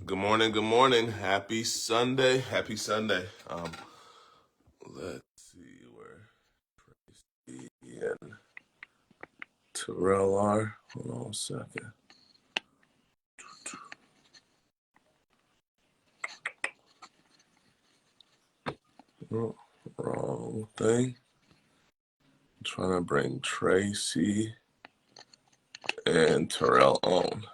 Good morning. Good morning. Happy Sunday. Happy Sunday. Let's see where Tracy and Terrell are. Hold on a second. Oh, wrong thing. I'm trying to bring Tracy and Terrell on.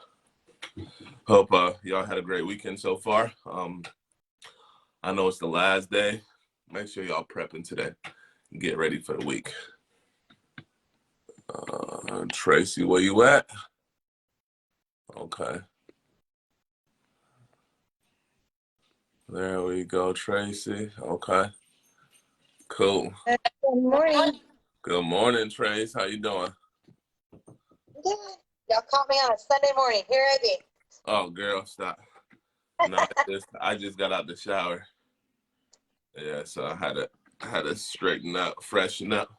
Hope y'all had a great weekend so far. I know it's the last day. Make sure y'all prepping today. Get ready for the week. Tracy, where you at? Okay. There we go, Tracy. Okay. Cool. Good morning. Good morning, Trace. How you doing? Good. Y'all caught me on a Sunday morning. Here I be. Oh, girl, stop. No, I just got out the shower. Yeah, so I had to straighten up, freshen up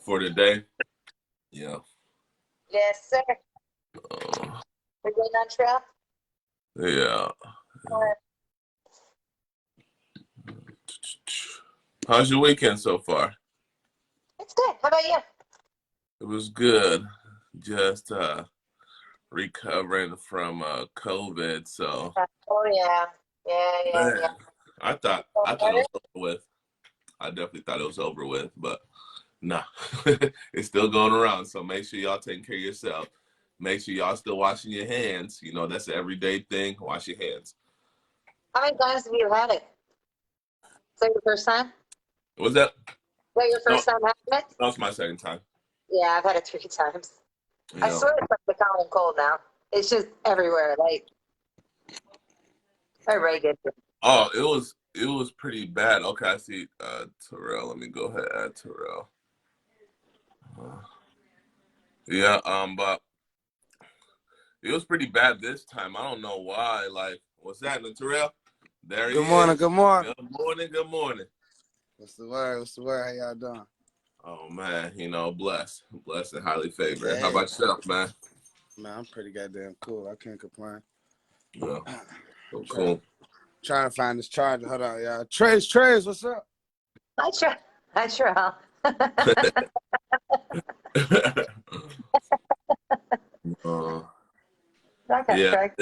for the day. Yeah. Yes, sir. Uh, We're going on trail. yeah. How's your weekend so far? It's good. How about you? It was good. Just recovering from COVID. So, Oh yeah. man, Yeah. I thought it was over with. I definitely thought it was over with, but nah, it's still going around. So make sure y'all taking care of yourself. Make sure y'all still washing your hands. You know, that's an everyday thing. Wash your hands. How many times have you had it? Is that your first time? Was that? Is that your No, first time having it? that was my second time. Yeah, I've had it 3 times. I Yeah. swear it's like the common cold now. It's just everywhere. Like everybody gets it. Oh, it was pretty bad. Okay, I see Terrell. Let me go ahead and add Terrell. Yeah, but it was pretty bad this time. I don't know why. Like, what's that, Terrell? There he Good morning, is. good morning. Good morning. Good morning. What's the word? What's the word? How y'all doing? Oh man, you know, blessed and highly favored. How Hey, about yourself, man? man, I'm pretty goddamn cool. I can't complain. Yeah, so Try, cool. trying to find this charger. Hold on, y'all. Trace, what's up? I try. I try. uh, That got yeah, tracked.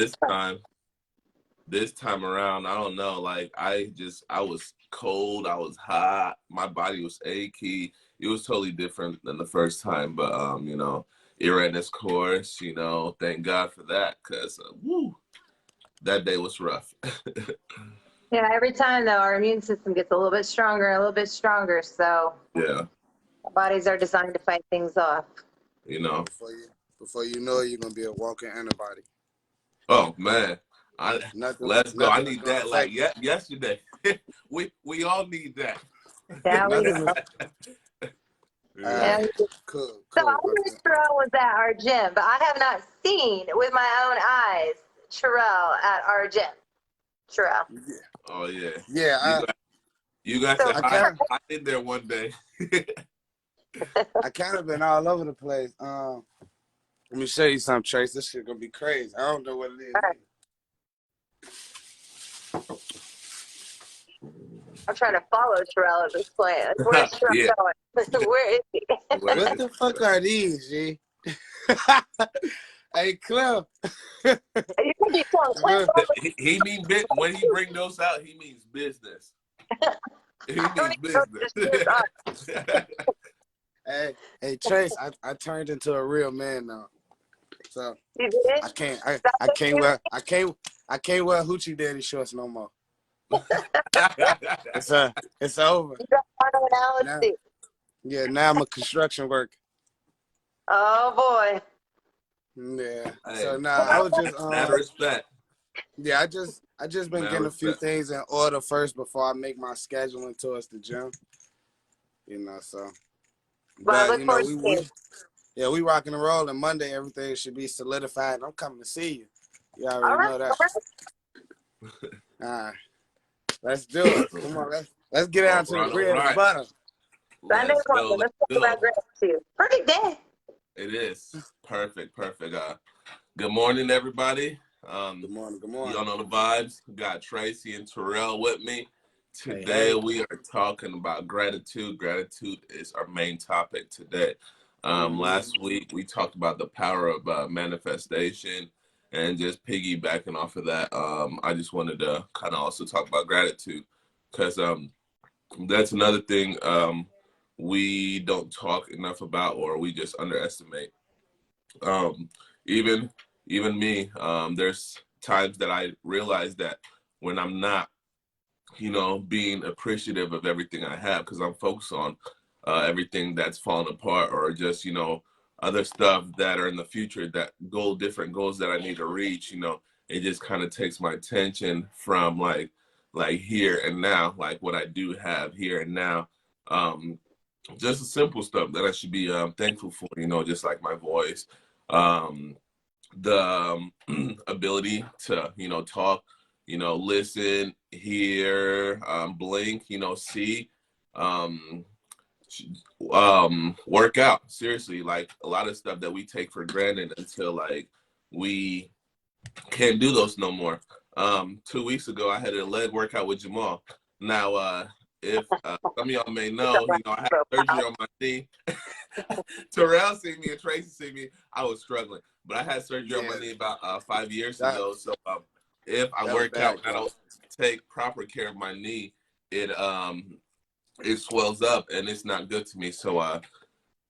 this time around, I don't know. Like, I was cold. I was hot. My body was achy. It was totally different than the first time. But you know, it ran its course. You know, thank God for that, cause woo, that day was rough. Yeah, every time though, our immune system gets a little bit stronger, a little bit stronger. So Yeah, our bodies are designed to fight things off. you know. Before you know it, you're gonna be a walking antibody. Oh man, I let's go. I Nothing's need gonna that like affect you. yesterday. we all need that. Yeah, we Nothing do. is. Yeah. Yeah. Alright, We do. cool, So I cool. knew Terrell was at our gym, but I have not seen with my own eyes Terrell at our gym. Terrell. Yeah, Oh yeah. You yeah. got you guys So said I hi. kind, I in there one day. I kind of been all over the place. Let me show you something, Trace. This shit gonna be crazy. I don't know what it is either. I'm trying to follow Terrell at this point. Like, where's Terrell Yeah. going? Where is he? What the fuck are these, G? Hey, Clem. You think he's going Look, He mean bit when he bring those out. He means business. He I don't means even know if business. this is us. hey, Trace. I turned into a real man now, so You did? I can't wear hoochie daddy shorts no more. It's over. You got one Now, analogy. yeah, now I'm a construction worker. Oh boy. Yeah. Hey, So now I was just matter of respect. yeah, I just been Matter getting of a few respect. things in order first before I make my scheduling towards the gym. So Well, I but look forward to seeing you. we rocking and rolling. Monday everything should be solidified. I'm coming to see you. You All already right. know that. All right. All right. Let's do it. Come on, let's get All down to the right, all bread and right. butter. Sunday Let's go. morning. Let's Let's talk go. about gratitude. Perfect day. It is perfect. Good morning, everybody. Good morning. Good Y'all morning. know the vibes. Got Tracy and Terrell with me. Hey, Today hey. we are talking about gratitude. Gratitude is our main topic today. Mm-hmm. Last week we talked about the power of manifestation, and just piggybacking off of that, I just wanted to kind of also talk about gratitude because that's another thing we don't talk enough about, or we just underestimate. um even even me, there's times that I realize that when I'm not, being appreciative of everything I have, because I'm focused on everything that's falling apart, or just other stuff that are in the future, that different goals that I need to reach. It just kind of takes my attention from like here and now, like what I do have here and now. Just the simple stuff that I should be thankful for, just like my voice, um, the ability to, talk, listen, hear, blink, see, um, work out. Seriously, like a lot of stuff that we take for granted until like we can't do those no more. 2 weeks ago, I had a leg workout with Jamal. Now, if some of y'all may know, I had surgery on my knee. Terrell seen me and Tracy seen me. I was struggling, but I had surgery on my Yeah, knee about 5 years that ago. So if I that was work out bad, and I Clem. don't take proper care of my knee, it swells up and it's not good to me. So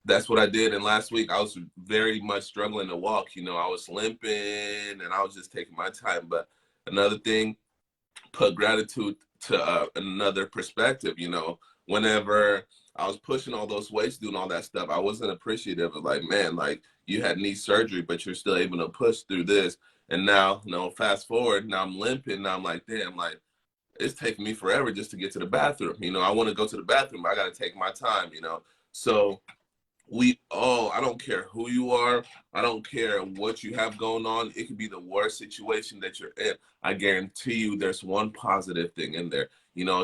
that's what I did. And last week I was very much struggling to walk. I was limping and I was just taking my time. But another thing, put gratitude to another perspective. Whenever I was pushing all those weights, doing all that stuff, I wasn't appreciative of, like, man, like you had knee surgery, but you're still able to push through this. And now, fast forward, now I'm limping. Now I'm like, damn, like it's taking me forever just to get to the bathroom. I want to go to the bathroom. I got to take my time. So we all, I don't care who you are, I don't care what you have going on. It could be the worst situation that you're in. I guarantee you there's one positive thing in there.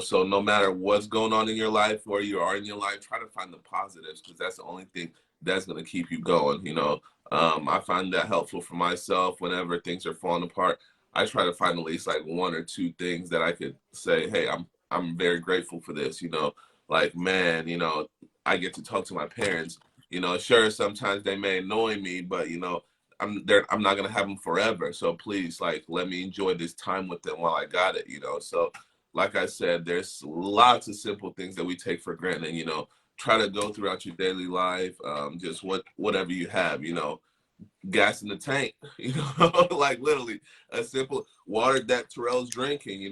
So no matter what's going on in your life, where you are in your life, try to find the positives, because that's the only thing that's going to keep you going. I find that helpful for myself. Whenever things are falling apart, I try to find at least like one or two things that I could say, hey, I'm very grateful for this. Like, man, I get to talk to my parents. Sure, sometimes they may annoy me, but I'm there. I'm not gonna have them forever. So please, like, let me enjoy this time with them while I got it. So, like I said, there's lots of simple things that we take for granted. Try to go throughout your daily life, just whatever you have. Gas in the tank. Like literally a simple water that Terrell's drinking.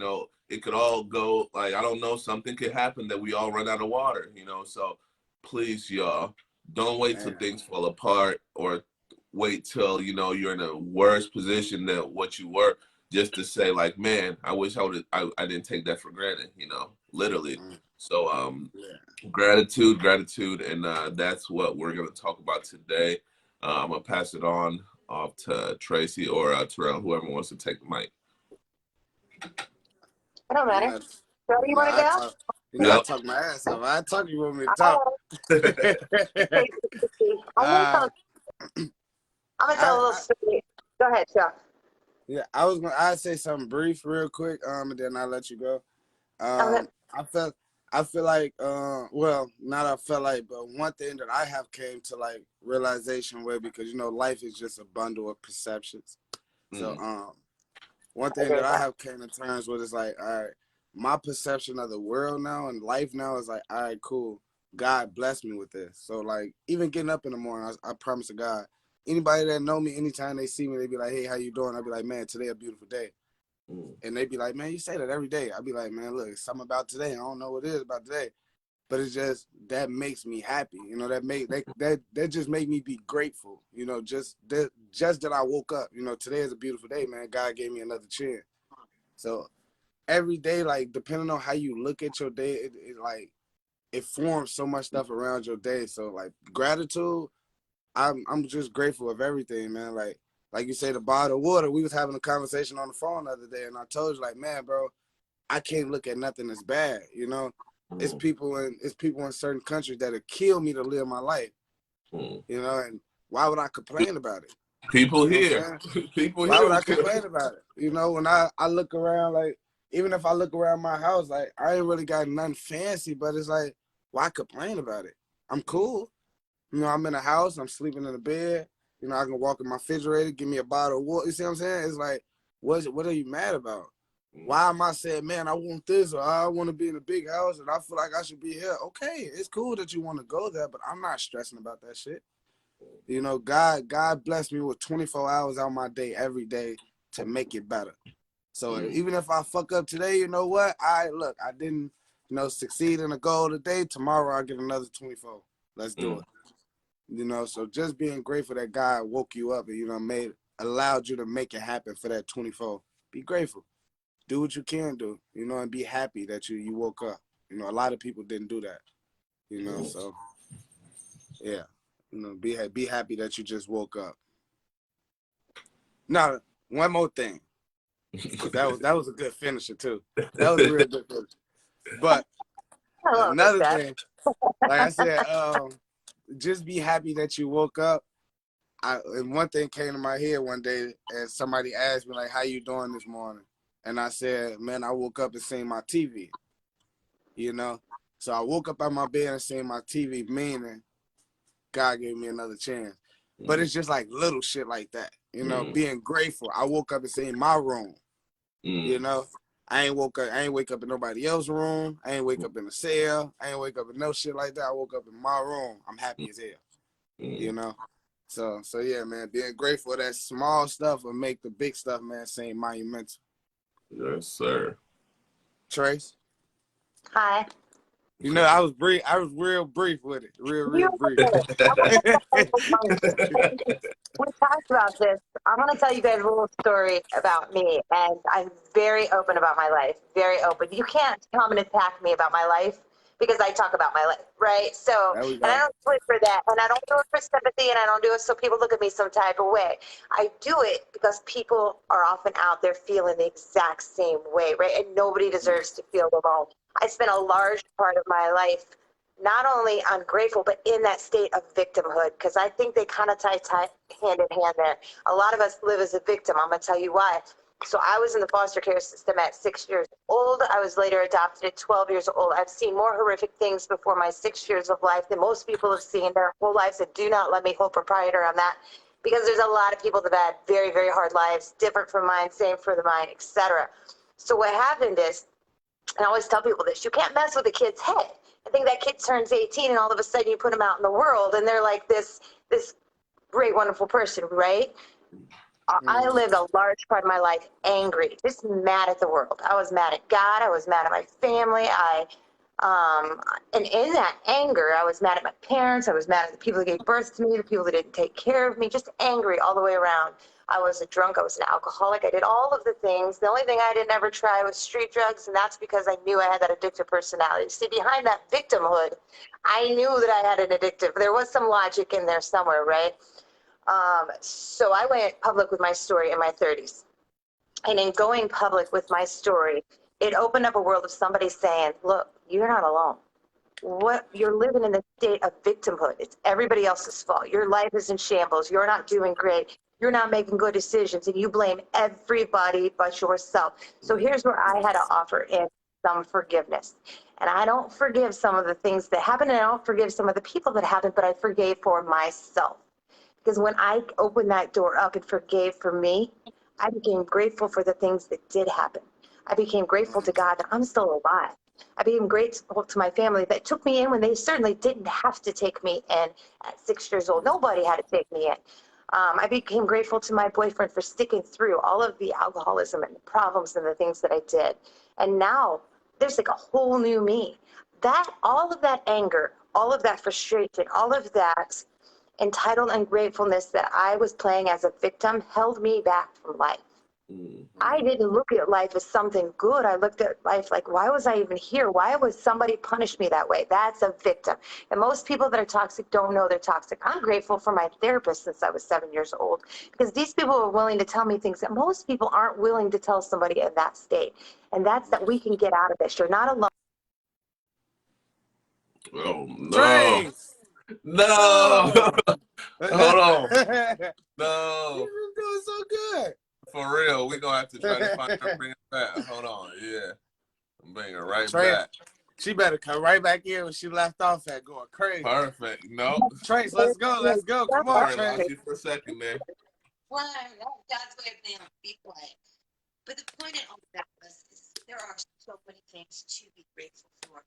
It could all go, like, I don't know, something could happen that we all run out of water. So please, y'all, don't wait till Man, things fall apart, or wait till you're in a worse position than what you were, just to say, like, man, I wish I didn't take that for granted. Literally. mm, So yeah. gratitude, and that's what we're gonna talk about today. I'm gonna pass it on off to Tracy or Terrell, whoever wants to take the mic. It don't You matter. know, Where do you want to I go? talk. I Yep. talk my ass off. I talk. You want me to talk? Oh, okay. I'm gonna uh, tell. I'm gonna tell a little I story. Go ahead, Chuck. yeah. I'd say something brief, real quick. And then I'll let you go. Okay. I feel like well, not I felt like, but one thing that I have came to like realization with, because life is just a bundle of perceptions. So Mm, one I thing agree that with I that. have came to terms with is like, all right, my perception of the world now and life now is like, all right, cool. God blessed me with this. So like, even getting up in the morning, I promise to God, anybody that know me, anytime they see me, they be like, hey, how you doing? I'll be like, man, today a beautiful day. mm, And they be like, man, you say that every day. I'll be like, man, look, it's something about today. I don't know what it is about today, but it's just that makes me happy. That just make me be grateful. Just that I woke up. Today is a beautiful day, man. God gave me another chance. So every day, like, depending on how you look at your day, it forms so much stuff around your day. So like, gratitude, I'm just grateful of everything, man. Like you say, the bottle of water. We was having a conversation on the phone the other day, and I told you, like, man, bro, I can't look at nothing as bad. It's mm, people in certain countries that'll kill me to live my life. mm. And why would I complain about it? People You know what here. I'm saying? People Why here would I would feel complain about it? You know, when I look around, like, even if I look around my house, like, I ain't really got nothing fancy, but it's like, why complain about it? I'm cool. You know, I'm in a house, I'm sleeping in a bed. You know, I can walk in my refrigerator, give me a bottle of water. You see what I'm saying? It's like, what are you mad about? Why am I saying, man, I want this, or I want to be in a big house and I feel like I should be here? Okay, it's cool that you want to go there, but I'm not stressing about that shit. You know, God blessed me with 24 hours out of my day every day to make it better. So even if I fuck up today, you know what? I didn't, succeed in a goal today. Tomorrow I'll get another 24. Let's do it. You know, so just being grateful that God woke you up and, allowed you to make it happen for that 24. Be grateful. Do what you can do, and be happy that you woke up. You know, a lot of people didn't do that, so yeah. Be happy that you just woke up. Now, one more thing, because that was a good finisher too. That was a real good finisher. But I love this, another Dad. thing, like I said, just be happy that you woke up. And one thing came to my head one day, and somebody asked me, like, how you doing this morning? And I said, man, I woke up and seen my TV, So I woke up out my bed and seen my TV, meaning God gave me another chance. But it's just like little shit like that, being grateful. I woke up and seen my room, I ain't wake up in nobody else's room. I ain't wake up in a cell. I ain't wake up in no shit like that. I woke up in my room. I'm happy as hell, So yeah, man, being grateful for that small stuff will make the big stuff, man, seem monumental. Yes, sir. Trace? Hi. I was real brief with it. Real brief. We talked about this. I'm going to tell you guys a little story about me, and I'm very open about my life. Very open. You can't come and attack me about my life because I talk about my life, right? So, There we and I go. don't do it for that, and I don't do it for sympathy, and I don't do it so people look at me some type of way. I do it because people are often out there feeling the exact same way, right? And nobody deserves to feel alone. I spent a large part of my life not only ungrateful, but in that state of victimhood, because I think they kind of tie hand in hand there. A lot of us live as a victim. I'm going to tell you why. So I was in the foster care system at 6 years old. I was later adopted at 12 years old. I've seen more horrific things before my 6 years of life than most people have seen their whole lives. And do not let me hold proprietor on that, because there's a lot of people that have had very, very hard lives, different from mine, same for the mine, etc. So what happened is, and I always tell people this, you can't mess with a kid's head. I think that kid turns 18 and all of a sudden you put them out in the world and they're like this great, wonderful person, right? I lived a large part of my life angry, just mad at the world. I was mad at God. I was mad at my family. And in that anger, I was mad at my parents. I was mad at the people that gave birth to me, the people that didn't take care of me, just angry all the way around. I was a drunk. I was an alcoholic. I did all of the things. The only thing I didn't ever try was street drugs, and that's because I knew I had that addictive personality. See, behind that victimhood, I knew that I had an addictive. There was some logic in there somewhere, right? So I went public with my story in my 30s. And in going public with my story, it opened up a world of somebody saying, look, you're not alone. What you're living in the state of victimhood. It's everybody else's fault. Your life is in shambles. You're not doing great. You're not making good decisions, and you blame everybody but yourself. So here's where I had to offer in some forgiveness. And I don't forgive some of the things that happened, and I don't forgive some of the people that happened, but I forgave for myself. Because when I opened that door up and forgave for me, I became grateful for the things that did happen. I became grateful to God that I'm still alive. I became grateful to my family that took me in when they certainly didn't have to take me in at 6 years old. Nobody had to take me in. I became grateful to my boyfriend for sticking through all of the alcoholism and the problems and the things that I did. And now there's like a whole new me. All of that anger, all of that frustration, all of that entitled ungratefulness that I was playing as a victim held me back from life. I didn't look at life as something good. I looked at life like, why was I even here? Why was somebody punish me that way? That's a victim. And most people that are toxic don't know they're toxic. I'm grateful for my therapist since I was 7 years old, because these people are willing to tell me things that most people aren't willing to tell somebody in that state. And that's that we can get out of this. You're not alone. Oh no. Trace! No. Oh. Hold on. You No. were doing so good. For real. We're going to have to try to find her and bring it back. Hold on. Yeah. I'm bringing her right Trace, back. she better come right back in when she left off at going crazy. Perfect. Nope. Trace, let's go. Let's go. Come on, Sorry, Trace. lost you for a second there. Well, God's way of being be quiet. But the point in all that is there are so many things to be grateful for.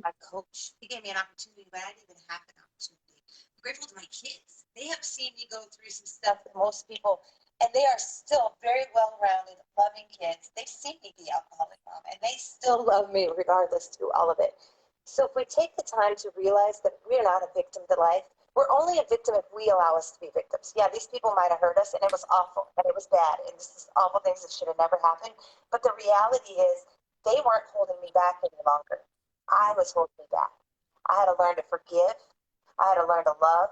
My coach, he gave me an opportunity, but I didn't even have an opportunity. I'm grateful to my kids. They have seen me go through some stuff that most people, and they are still very well-rounded, loving kids. They've seen me be alcoholic mom, and they still love me regardless through all of it. So if we take the time to realize that we're not a victim to life, we're only a victim if we allow us to be victims. Yeah, these people might have hurt us, and it was awful, and it was bad, and this is awful things that should have never happened. But the reality is, they weren't holding me back any longer. I was holding me back. I had to learn to forgive. I had to learn to love.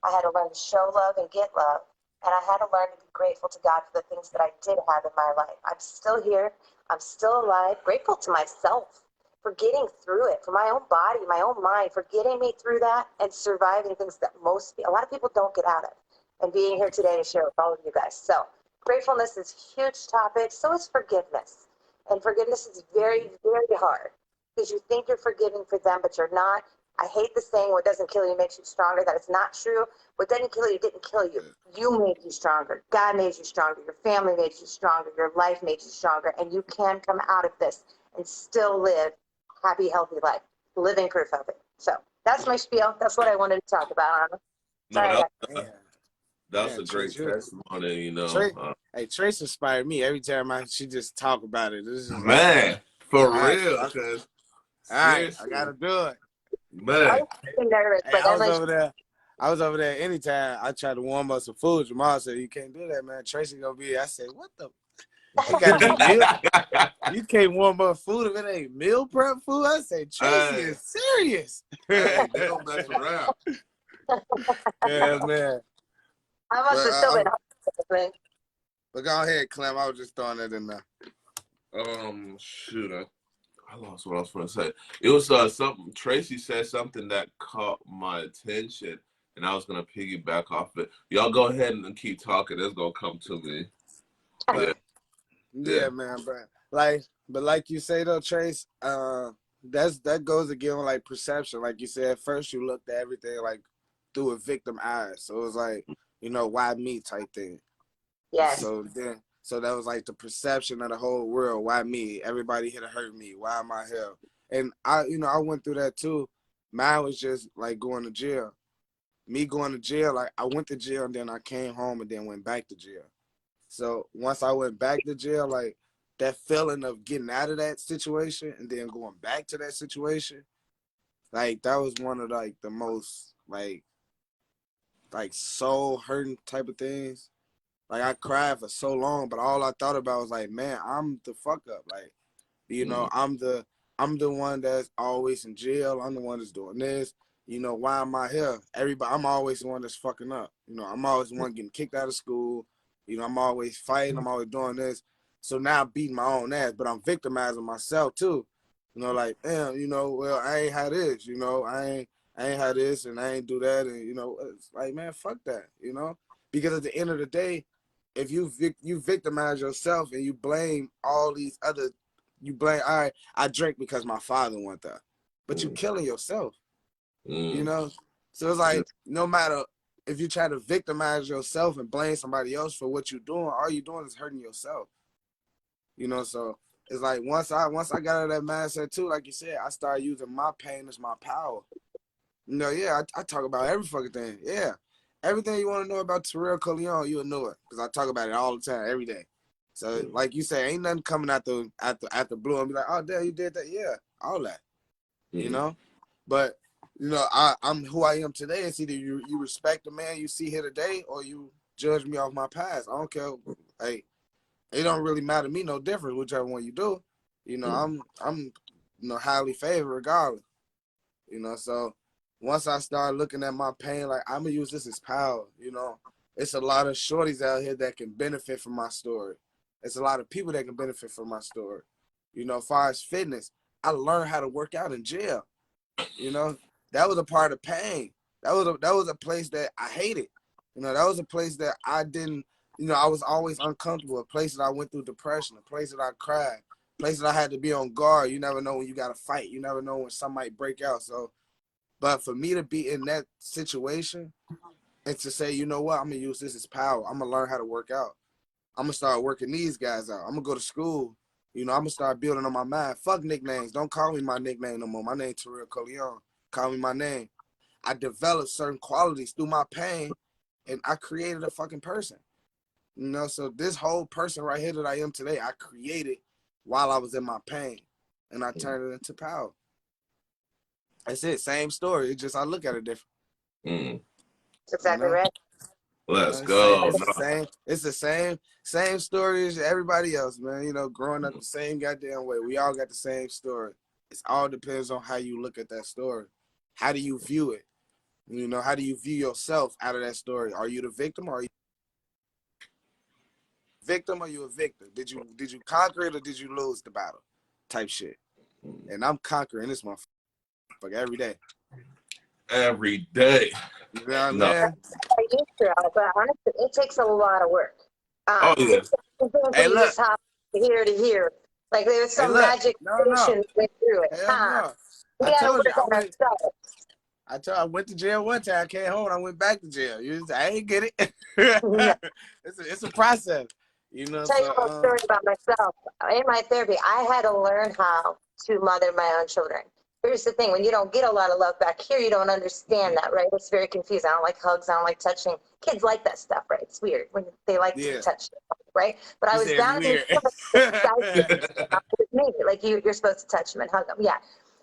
I had to learn to show love and get love. And I had to learn to be grateful to God for the things that I did have in my life. I'm still here. I'm still alive. Grateful to myself for getting through it, for my own body, my own mind, for getting me through that and surviving things that a lot of people don't get out of. And being here today to share with all of you guys. So gratefulness is a huge topic. So is forgiveness. And forgiveness is very, very hard because you think you're forgiving for them, but you're not. I hate the saying, what doesn't kill you makes you stronger. That is not true. What doesn't kill you didn't kill you. You made you stronger. God made you stronger. Your family made you stronger. Your life made you stronger. And you can come out of this and still live a happy, healthy life. Living proof of it. So that's my spiel. That's what I wanted to talk about. Sorry, No, Yeah. that's Yeah, a Trace, great testimony, you know. Trace, hey, Trace inspired me every time she just talk about it. This is like, Man, for all right, real, because I gotta seriously, do it. I man. was nervous, Hey, but I as was I over there. I was over there anytime I tried to warm up some food. Jamal said, "You can't do that, man. Tracy gonna be here." I said, "What the? They got the meal? You can't warm up food if it ain't meal prep food." I said, "Tracy Hey, is serious." hey, they don't mess around. Yeah, man. I must But have still been hungry. but go ahead, Clem. I was just throwing it in there. Shoot, I lost what I was going to say. It was something Tracy said something that caught my attention, and I was gonna piggyback off it. Y'all go ahead and keep talking. It's gonna come to me. Yeah, But yeah. yeah, man. But like you say though, Trace, that goes again with like perception. Like you said, at first you looked at everything like through a victim eyes. So it was like, why me type thing. Yes. So that was like the perception of the whole world. Why me? Everybody here to hurt me. Why am I here? And I went through that too. Mine was just like going to jail. Me going to jail, like I went to jail and then I came home and then went back to jail. So once I went back to jail, like that feeling of getting out of that situation and then going back to that situation, like that was one of like the most like soul hurting type of things. Like I cried for so long, but all I thought about was like, man, I'm the fuck up. Like, Mm, I'm the one that's always in jail. I'm the one that's doing this. Why am I here? I'm always the one that's fucking up. I'm always the one getting kicked out of school. I'm always fighting. I'm always doing this. So now I'm beating my own ass, but I'm victimizing myself too. Like, damn, well, I ain't had this, I ain't had this and I ain't do that. And, it's like, man, fuck that, because at the end of the day, if you victimize yourself and you blame all these other, all right, I drink because my father went there, but you mm, killing yourself, mm. so it's like no matter if you try to victimize yourself and blame somebody else for what you're doing, all you're doing is hurting yourself, so it's like once I got out of that mindset too, like you said, I started using my pain as my power. Yeah, I talk about every fucking thing. Yeah. Everything you want to know about Terrell Coleon, you'll know it. Because I talk about it all the time, every day. So, like you say, ain't nothing coming out the blue and be like, oh, damn, you did that? Yeah, all that. Mm. But, I'm who I am today. It's either you respect the man you see here today or you judge me off my past. I don't care. Hey, it don't really matter to me no difference, whichever one you do. I'm highly favored regardless. So once I start looking at my pain, like I'm gonna use this as power. It's a lot of shorties out here that can benefit from my story. It's a lot of people that can benefit from my story. As far as fitness, I learned how to work out in jail. You know, that was a part of pain. That was a place that I hated. You know, that was a place that I didn't, you know, I was always uncomfortable. A place that I went through depression. A place that I cried. A place that I had to be on guard. You never know when you got to fight. You never know when something might break out. So, but for me to be in that situation and to say, you know what, I'm going to use this as power. I'm going to learn how to work out. I'm going to start working these guys out. I'm going to go to school. You know, I'm going to start building on my mind. Fuck nicknames. Don't call me my nickname no more. My name's Terrell. Call me my name. I developed certain qualities through my pain, and I created a fucking person. You know, so this whole person right here that I am today, I created while I was in my pain, and I turned it into power. That's it. Same story. It's just I look at it different. That's exactly right. Let's go. It's the same story as everybody else, man. You know, growing up the same goddamn way. We all got the same story. It all depends on how you look at that story. How do you view it? You know, how do you view yourself out of that story? Are you the victim, or are you a victim? Did you conquer it, or did you lose the battle? Type shit. And I'm conquering this motherfucker every day. Every day. You know what I mean? No. I used to, but honestly, it takes a lot of work. Oh, yeah. Hey, you look. just hop here to here. Like there's some look. magic station went through it. Hell no. We I gotta told you, work on ourselves. I went to jail one time. I came home. I went back to jail. I ain't get it. Yeah. It's a process. You know. Tell you a little story about myself. In my therapy, I had to learn how to mother my own children. Here's the thing: when you don't get a lot of love back here, you don't understand that, right? It's very confusing. I don't like hugs. I don't like touching. Kids like that stuff, right? It's weird when they like to be touched, right? But I was down in the like you're supposed to touch them and hug them, yeah.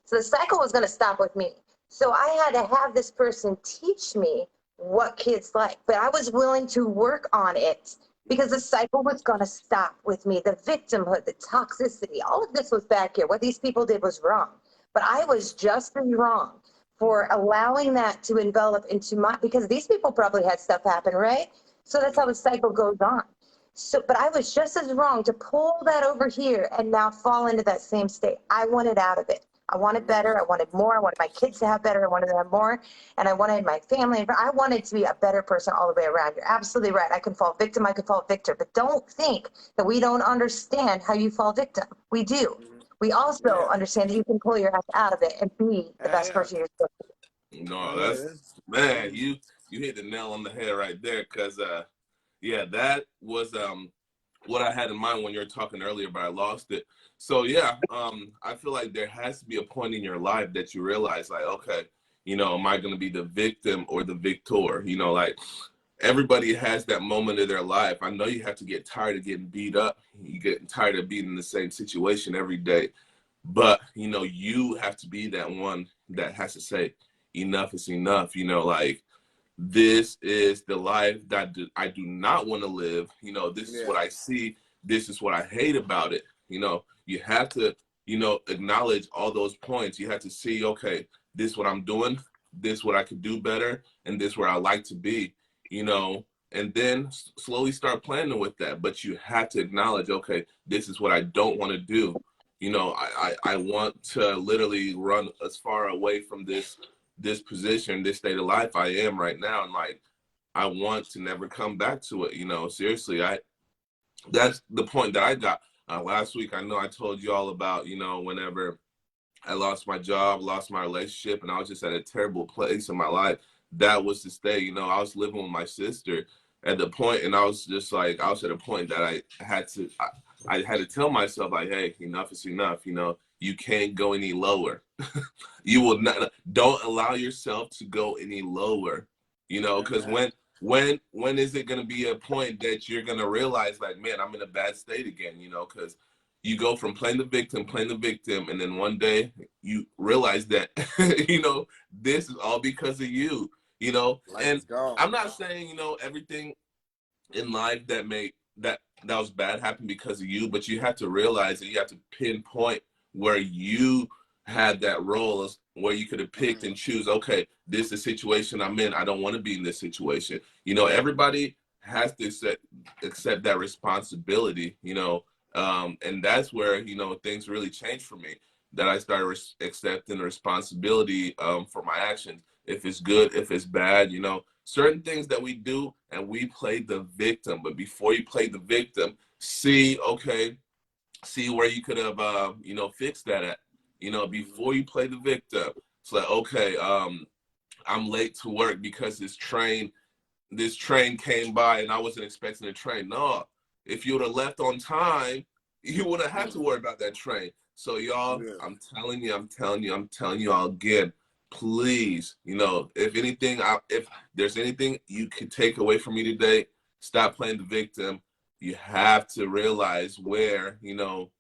So the cycle was going to stop with me. So I had to have this person teach me what kids like, but I was willing to work on it because the cycle was going to stop with me. The victimhood, the toxicity, all of this was back here. What these people did was wrong. But I was just as wrong for allowing that to envelop into my, because these people probably had stuff happen, right? So that's how the cycle goes on. So, but I was just as wrong to pull that over here and now fall into that same state. I wanted out of it. I wanted better. I wanted more. I wanted my kids to have better. I wanted to have more. And I wanted my family. I wanted to be a better person all the way around. You're absolutely right. I can fall victim. I can fall victor. But don't think that we don't understand how you fall victim. We do. We also understand that you can pull your ass out of it and be the best person you're supposed to be. No, that's, man, you hit the nail on the head right there, because yeah, that was what I had in mind when you were talking earlier, but I lost it. So yeah, I feel like there has to be a point in your life that you realize, like, okay, you know, am I going to be the victim or the victor? You know, like, everybody has that moment of their life. I know you have to get tired of getting beat up. You get tired of being in the same situation every day. But, you know, you have to be that one that has to say, enough is enough. You know, like, this is the life that I do not want to live. You know, this is what I see. This is what I hate about it. You know, you have to, you know, acknowledge all those points. You have to see, okay, this is what I'm doing. This is what I could do better. And this is where I like to be, you know, and then slowly start planning with that. But you have to acknowledge, okay, this is what I don't want to do. You know, I want to literally run as far away from this position, this state of life I am right now, and like, I want to never come back to it. You know, seriously, that's the point that I got last week. I know I told you all about, you know, whenever I lost my job, lost my relationship, and I was just at a terrible place in my life. That was to stay. You know, I was living with my sister at the point, and I was just like, I was at a point that I had to tell myself, like, hey, enough is enough. You know, you can't go any lower. You will not. Don't allow yourself to go any lower. You know, because when is it going to be a point that you're going to realize, like, man, I'm in a bad state again? You know, because you go from playing the victim, and then one day you realize that, you know, this is all because of you. You know, and I'm not saying, you know, everything in life that was bad happened because of you, but you have to realize that you have to pinpoint where you had that role, where you could have picked and choose, okay, this is a situation I'm in. I don't want to be in this situation. You know, everybody has to accept that responsibility, you know, and that's where, you know, things really change for me. that I started accepting the responsibility for my actions. If it's good, if it's bad, you know, certain things that we do and we play the victim. But before you play the victim, see, okay, see where you could have, you know, fixed that at. You know, before you play the victim, it's like, okay, I'm late to work because this train came by and I wasn't expecting the train. No, if you would have left on time, you wouldn't have had to worry about that train. So y'all, Yeah. I'm telling you all again, please, you know, if anything, if there's anything you could take away from me today, stop playing the victim. You have to realize where, you know,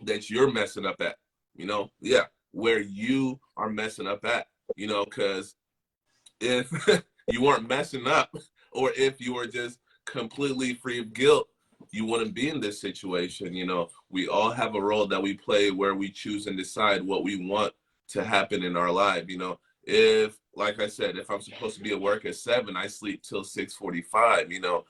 that you're messing up at, you know, yeah, where you are messing up at, you know, because if you weren't messing up or if you were just completely free of guilt, you wouldn't be in this situation. You know, we all have a role that we play where we choose and decide what we want to happen in our life. You know, if, like I said, if I'm supposed to be at work at 7, I sleep till 6:45. You know,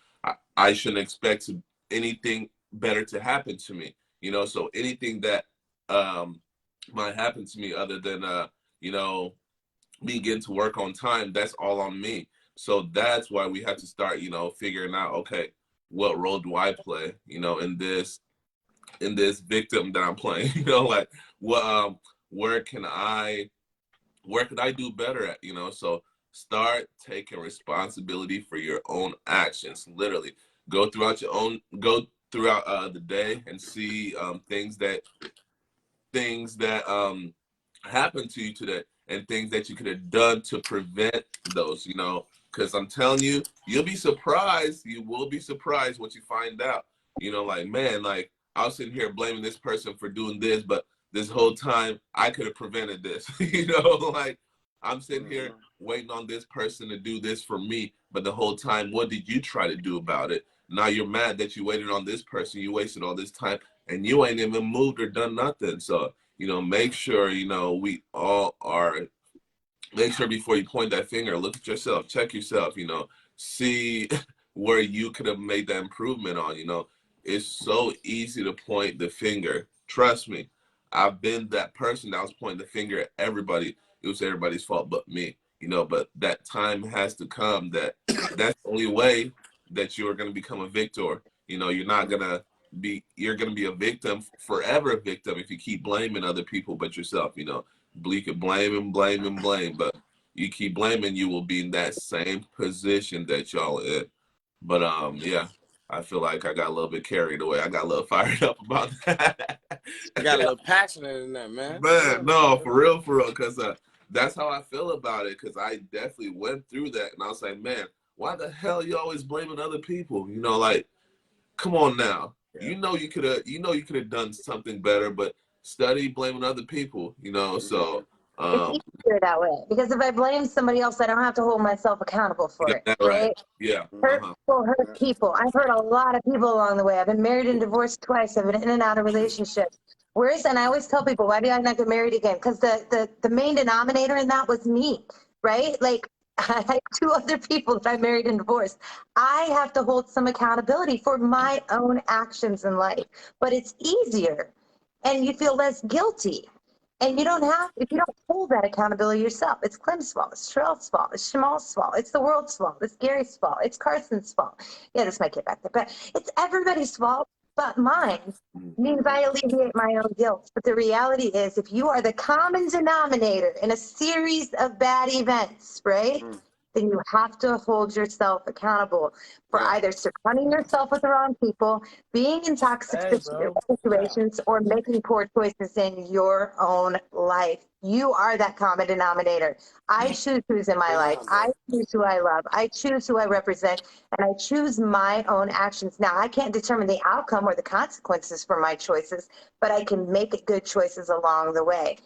I shouldn't expect anything better to happen to me. You know, so anything that might happen to me other than you know, me getting to work on time, that's all on me. So that's why we have to start, you know, figuring out, okay, what role do I play, you know, in this victim that I'm playing, you know, like what where can I do better at, you know? So start taking responsibility for your own actions. Literally go throughout the day and see things that happened to you today and things that you could have done to prevent those, you know, because I'm telling you, you'll be surprised. You will be surprised what you find out. You know, like, man, like I was sitting here blaming this person for doing this, but this whole time I could have prevented this. You know, like I'm sitting here waiting on this person to do this for me, but the whole time, what did you try to do about it? Now you're mad that you waited on this person. You wasted all this time and you ain't even moved or done nothing. So, you know, make sure, you know, we all are, make sure before you point that finger, look at yourself, check yourself, you know, see where you could have made that improvement on, you know. It's so easy to point the finger. Trust me, I've been that person that was pointing the finger at everybody. It was everybody's fault but me, you know, but that time has to come that that's the only way that you're going to become a victor. You know, you're going to be a victim, forever a victim if you keep blaming other people but yourself, you know. You can blame and blame and blame, but you keep blaming, you will be in that same position that y'all in. But yeah, I feel like I got a little bit carried away. I got a little fired up about that. You got a little passionate in that, man. Man, no, for real, because that's how I feel about it. Because I definitely went through that, and I was like, man, why the hell you always blaming other people? You know, like, come on now. Yeah. You could have done something better, but study blaming other people, you know. So it's easier that way because if I blame somebody else, I don't have to hold myself accountable for it, right? Yeah. Hurt people hurt people. I've hurt a lot of people along the way. I've been married and divorced twice. I've been in and out of relationships. And I always tell people, why do I not get married again? Because the main denominator in that was me, right? Like I had 2 other people that I married and divorced. I have to hold some accountability for my own actions in life, but it's easier and you feel less guilty. And you don't have, if you don't hold that accountability yourself, it's Clem's fault, it's Terrell's fault, it's Shamal's fault, it's the world's fault, it's Gary's fault, it's Carson's fault. Yeah, this might get back there, but it's everybody's fault but mine. Means I alleviate my own guilt. But the reality is, if you are the common denominator in a series of bad events, right? Then you have to hold yourself accountable for either surrounding yourself with the wrong people, being in toxic situations, or making poor choices in your own life. You are that common denominator. I choose who's in my life. I choose who I love. I choose who I represent, and I choose my own actions. Now, I can't determine the outcome or the consequences for my choices, but I can make good choices along the way.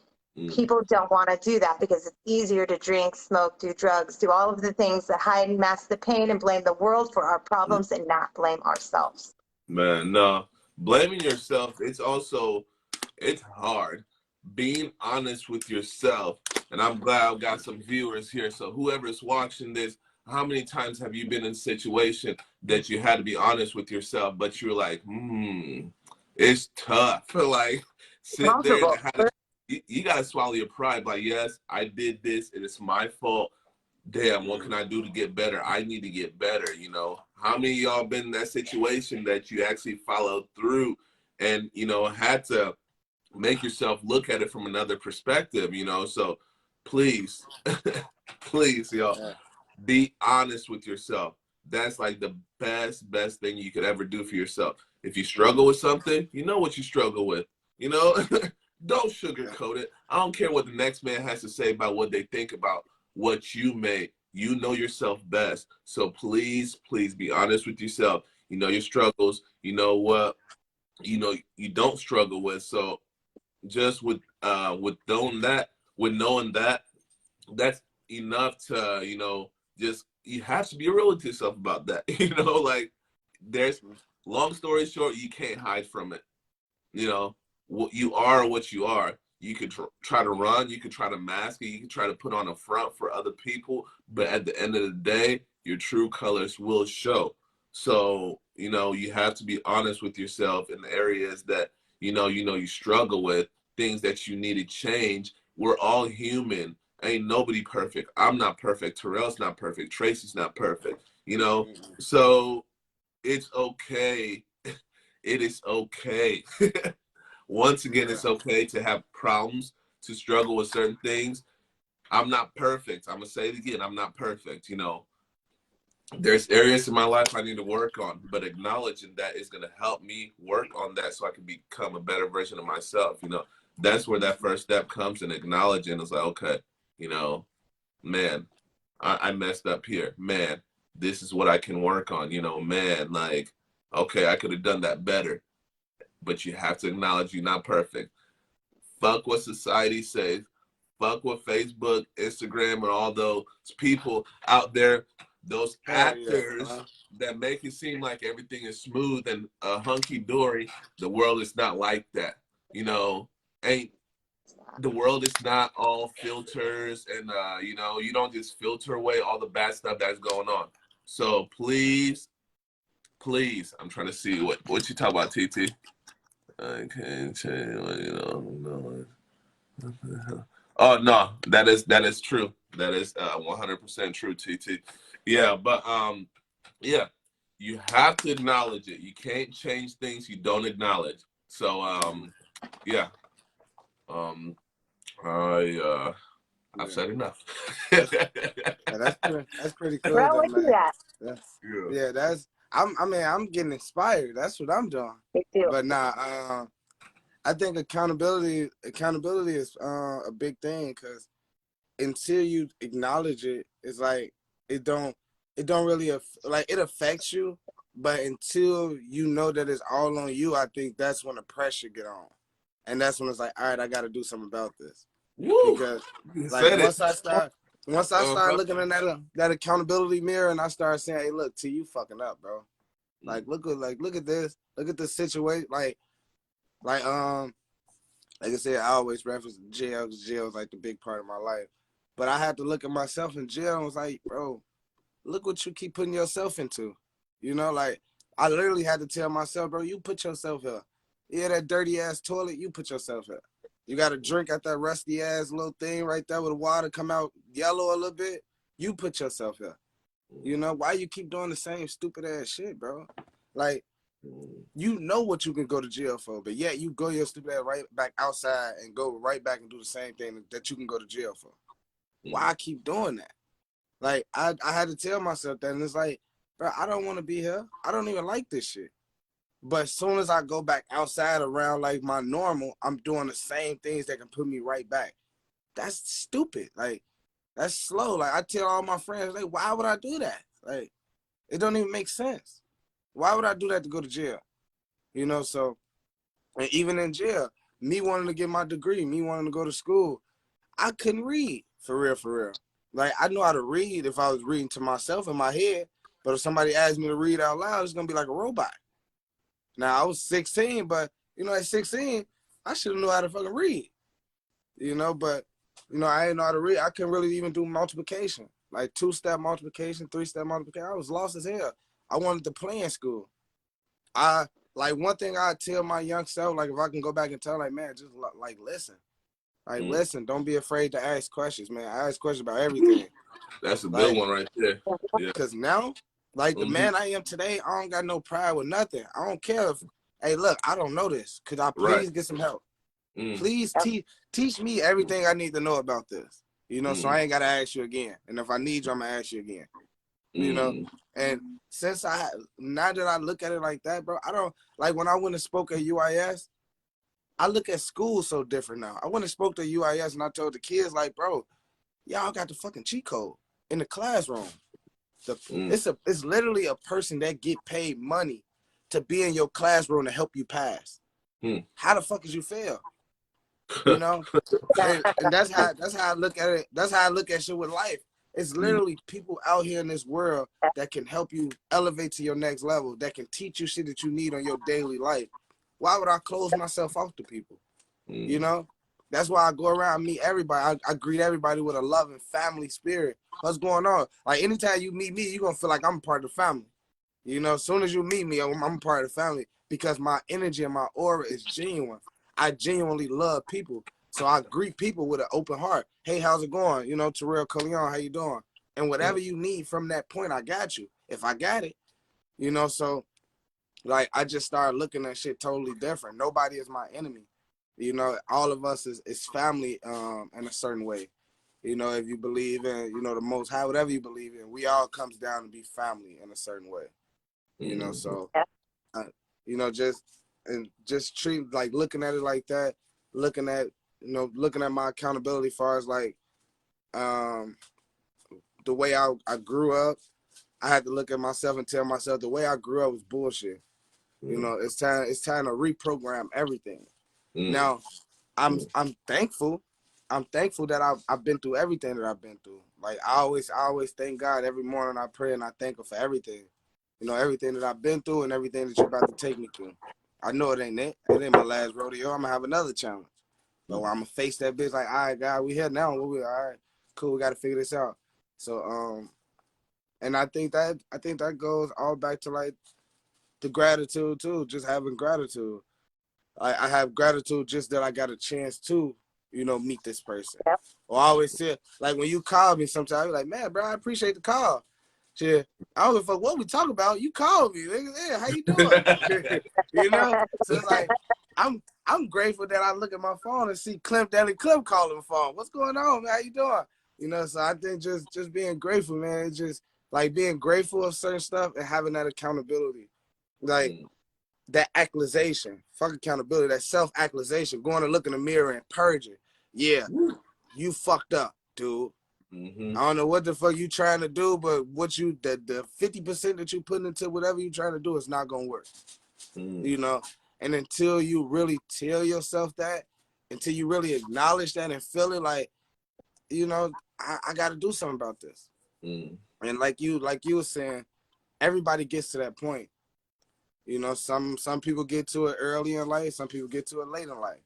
People don't want to do that because it's easier to drink, smoke, do drugs, do all of the things that hide and mask the pain and blame the world for our problems and not blame ourselves. Man, no. Blaming yourself, it's hard. Being honest with yourself, and I'm glad I've got some viewers here. So whoever's watching this, how many times have you been in a situation that you had to be honest with yourself, but you're like, it's tough. Like, sit there and you gotta swallow your pride. Like, yes, I did this, and it's my fault. Damn, what can I do to get better? I need to get better. You know, how many of y'all been in that situation that you actually followed through, and had to make yourself look at it from another perspective? So please, please, y'all, Yeah. be honest with yourself. That's like the best thing you could ever do for yourself. If you struggle with something, you know what you struggle with. You know, don't sugarcoat it. I don't care what the next man has to say about what they think about what you made. You know yourself best. So please, please be honest with yourself. You know your struggles. You know what you don't struggle with. So just knowing that, that's enough to just you have to be real with yourself about that. Like, there's, long story short, you can't hide from it. What you are, what you are. You could try to run, you could try to mask it, you could try to put on a front for other people, but at the end of the day, your true colors will show. So you have to be honest with yourself in the areas that you struggle with, things that you need to change. We're all human. Ain't nobody perfect. I'm not perfect. Terrell's not perfect. Tracy's not perfect. So it's okay. It is okay. Once again, it's okay to have problems, to struggle with certain things. I'm not perfect. I'm going to say it again. I'm not perfect. There's areas in my life I need to work on, but acknowledging that is going to help me work on that so I can become a better version of myself. That's where that first step comes, in acknowledging. It's like, okay, man, I messed up here. Man, this is what I can work on. Man, like, okay, I could have done that better. But you have to acknowledge you're not perfect. Fuck what society says. Fuck what Facebook, Instagram, and all those people out there, those actors that make it seem like everything is smooth and hunky-dory. The world is not like that. The world is not all filters, and you don't just filter away all the bad stuff that's going on. So please, I'm trying to see what you talk about, TT. I can't change, no. Oh no, that is true. That is 100% true, TT. Yeah, but yeah, you have to acknowledge it. You can't change things you don't acknowledge. So yeah, I've said enough. That's pretty cool, Bro, though, what you man. got? Yeah, that's I'm getting inspired. That's what I'm doing. Me too. But nah, I think accountability is a big thing, because until you acknowledge it, it's like it don't really like it affects you, but until you know that it's all on you, I think that's when the pressure get on, and that's when it's like, all right, I got to do something about this. Woo! Because like Said once it. I start looking in that accountability mirror, and I start saying, hey, look, T, you fucking up, bro. Like look at this, look at the situation, like I said, I always reference jail, because jail is like the big part of my life. But I had to look at myself in jail and was like, bro, look what you keep putting yourself into. Like I literally had to tell myself, bro, you put yourself here. Yeah, that dirty ass toilet, you put yourself here. You got to drink at that rusty ass little thing right there with the water come out yellow a little bit. You put yourself here. Why you keep doing the same stupid ass shit, bro? Like, you know what you can go to jail for, but yet you go your stupid ass right back outside and go right back and do the same thing that you can go to jail for. Why I keep doing that? Like, I had to tell myself that, and it's like, bro, I don't want to be here. I don't even like this shit. But as soon as I go back outside around like my normal, I'm doing the same things that can put me right back. That's stupid. Like, that's slow. Like, I tell all my friends, like, why would I do that? Like, it don't even make sense. Why would I do that to go to jail? So, and even in jail, me wanting to get my degree, me wanting to go to school, I couldn't read, for real. Like, I know how to read if I was reading to myself in my head, but if somebody asked me to read out loud, it's going to be like a robot. Now, I was 16, but, at 16, I should have known how to fucking read, but, I didn't know how to read. I couldn't really even do multiplication, like 2-step multiplication, 3-step multiplication. I was lost as hell. I wanted to play in school. Like, one thing I tell my young self, like, if I can go back and tell, like, man, just like listen. Like, listen, don't be afraid to ask questions, man. I ask questions about everything. That's a good Like, one right there. Yeah. because now, like the man I am today, I don't got no pride with nothing. I don't care if, hey, look, I don't know this. Could I please get some help? Please teach me everything I need to know about this. You know, so I ain't got to ask you again. And if I need you, I'm going to ask you again. You know? And since now that I look at it like that, bro, I don't, like when I went and spoke at UIS, I look at school so different now. I went and spoke to UIS and I told the kids, like, bro, y'all got the fucking cheat code in the classroom. It's literally a person that get paid money to be in your classroom to help you pass. How the fuck is you fail? You know? and that's how I look at it. That's how I look at shit with life. It's literally people out here in this world that can help you elevate to your next level, that can teach you shit that you need on your daily life. Why would I close myself off to people? You know? That's why I go around and meet everybody. I greet everybody with a loving family spirit. What's going on? Like, anytime you meet me, you're going to feel like I'm part of the family. You know, as soon as you meet me, I'm part of the family because my energy and my aura is genuine. I genuinely love people. So I greet people with an open heart. Hey, how's it going? You know, Terrell, Clem, how you doing? And whatever you need from that point, I got you. If I got it, you know, so like I just started looking at shit totally different. Nobody is my enemy. You know, all of us is family in a certain way. You know, if you believe in, you know, the Most High, whatever you believe in, we all comes down to be family in a certain way. You know, so, you know, just treat, like, looking at it like that, looking at my accountability as far as, like, the way I grew up, I had to look at myself and tell myself the way I grew up was bullshit. You know, it's time to reprogram everything. Now, I'm thankful. I'm thankful that I've been through everything that I've been through. Like, I always thank God every morning. I pray and I thank Him for everything. You know, everything that I've been through and everything that you're about to take me through. I know it ain't it. It ain't my last rodeo. I'm gonna have another challenge. But I'm gonna face that bitch like, all right, God, we here now. All right, cool. We gotta figure this out. So, and I think that goes all back to, like, the gratitude too. Just having gratitude. I have gratitude just that I got a chance to, you know, meet this person. Or I always say, like, when you call me sometimes, I be like, man, bro, I appreciate the call. Shit, I don't give a fuck what we talk about. You called me. Hey, how you doing? You know? So it's like, I'm grateful that I look at my phone and see Clem calling the phone. What's going on, man? How you doing? You know, so I think just being grateful, man. It's just like being grateful of certain stuff and having that accountability. Like, that accusation, fuck accountability, that self-accusation, going to look in the mirror and purging. Yeah, you fucked up, dude. I don't know what the fuck you trying to do, but what you the 50% that you put into whatever you trying to do is not gonna work. You know, and until you really tell yourself that, until you really acknowledge that and feel it, like, you know, I got to do something about this. And like you were saying, everybody gets to that point. You know, some people get to it early in life, some people get to it late in life.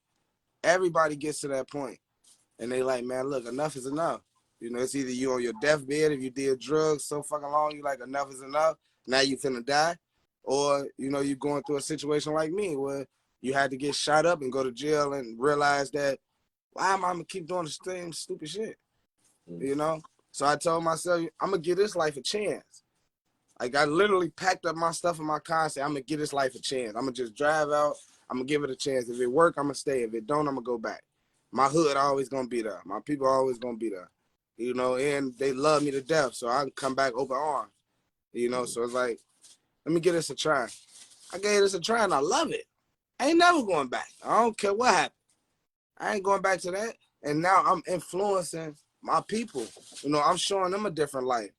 Everybody gets to that point, and they like, man, look, enough is enough. You know, it's either you on your deathbed if you did drugs so fucking long, you like, enough is enough. Now you finna die, or, you know, you're going through a situation like me where you had to get shot up and go to jail and realize that, why am I gonna keep doing the same stupid shit? You know, so I told myself, I'm gonna give this life a chance. Like, I literally packed up my stuff in my car and said, I'm going to give this life a chance. I'm going to just drive out. I'm going to give it a chance. If it work, I'm going to stay. If it don't, I'm going to go back. My hood always going to be there. My people always going to be there. You know, and they love me to death, so I can come back open arms. You know, so it's like, let me give this a try. I gave this a try, and I love it. I ain't never going back. I don't care what happened. I ain't going back to that. And now I'm influencing my people. You know, I'm showing them a different life.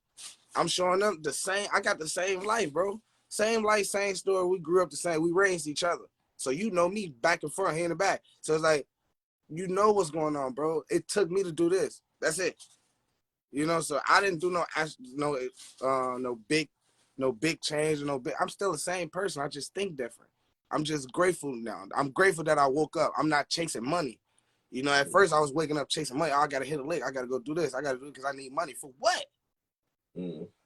I'm showing them the same. I got the same life, bro. Same life, same story. We grew up the same. We raised each other. So you know me back and front, hand and back. So it's like, you know what's going on, bro. It took me to do this. That's it. You know, so I didn't do no big change, I'm still the same person. I just think different. I'm just grateful now. I'm grateful that I woke up. I'm not chasing money. You know, at first I was waking up chasing money. Oh, I gotta hit a lick. I gotta go do this. I gotta do it because I need money. For what?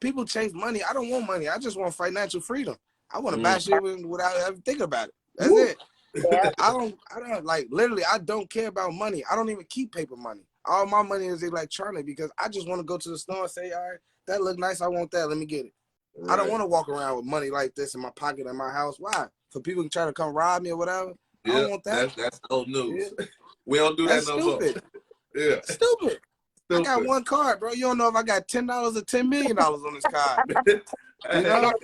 People chase money. I don't want money. I just want financial freedom. I want to buy shit without ever thinking about it. That's it. Yeah. I don't like literally. I don't care about money. I don't even keep paper money. All my money is electronic because I just want to go to the store and say, all right, that look nice. I want that. Let me get it. I don't want to walk around with money like this in my pocket in my house. Why? For people to try to come rob me or whatever. I don't want that. That's old news. Yeah. We don't do That's that no more. stupid. Yeah. Stupid. I got one card, bro. You don't know if I got $10 or $10 million on this card. You know? I got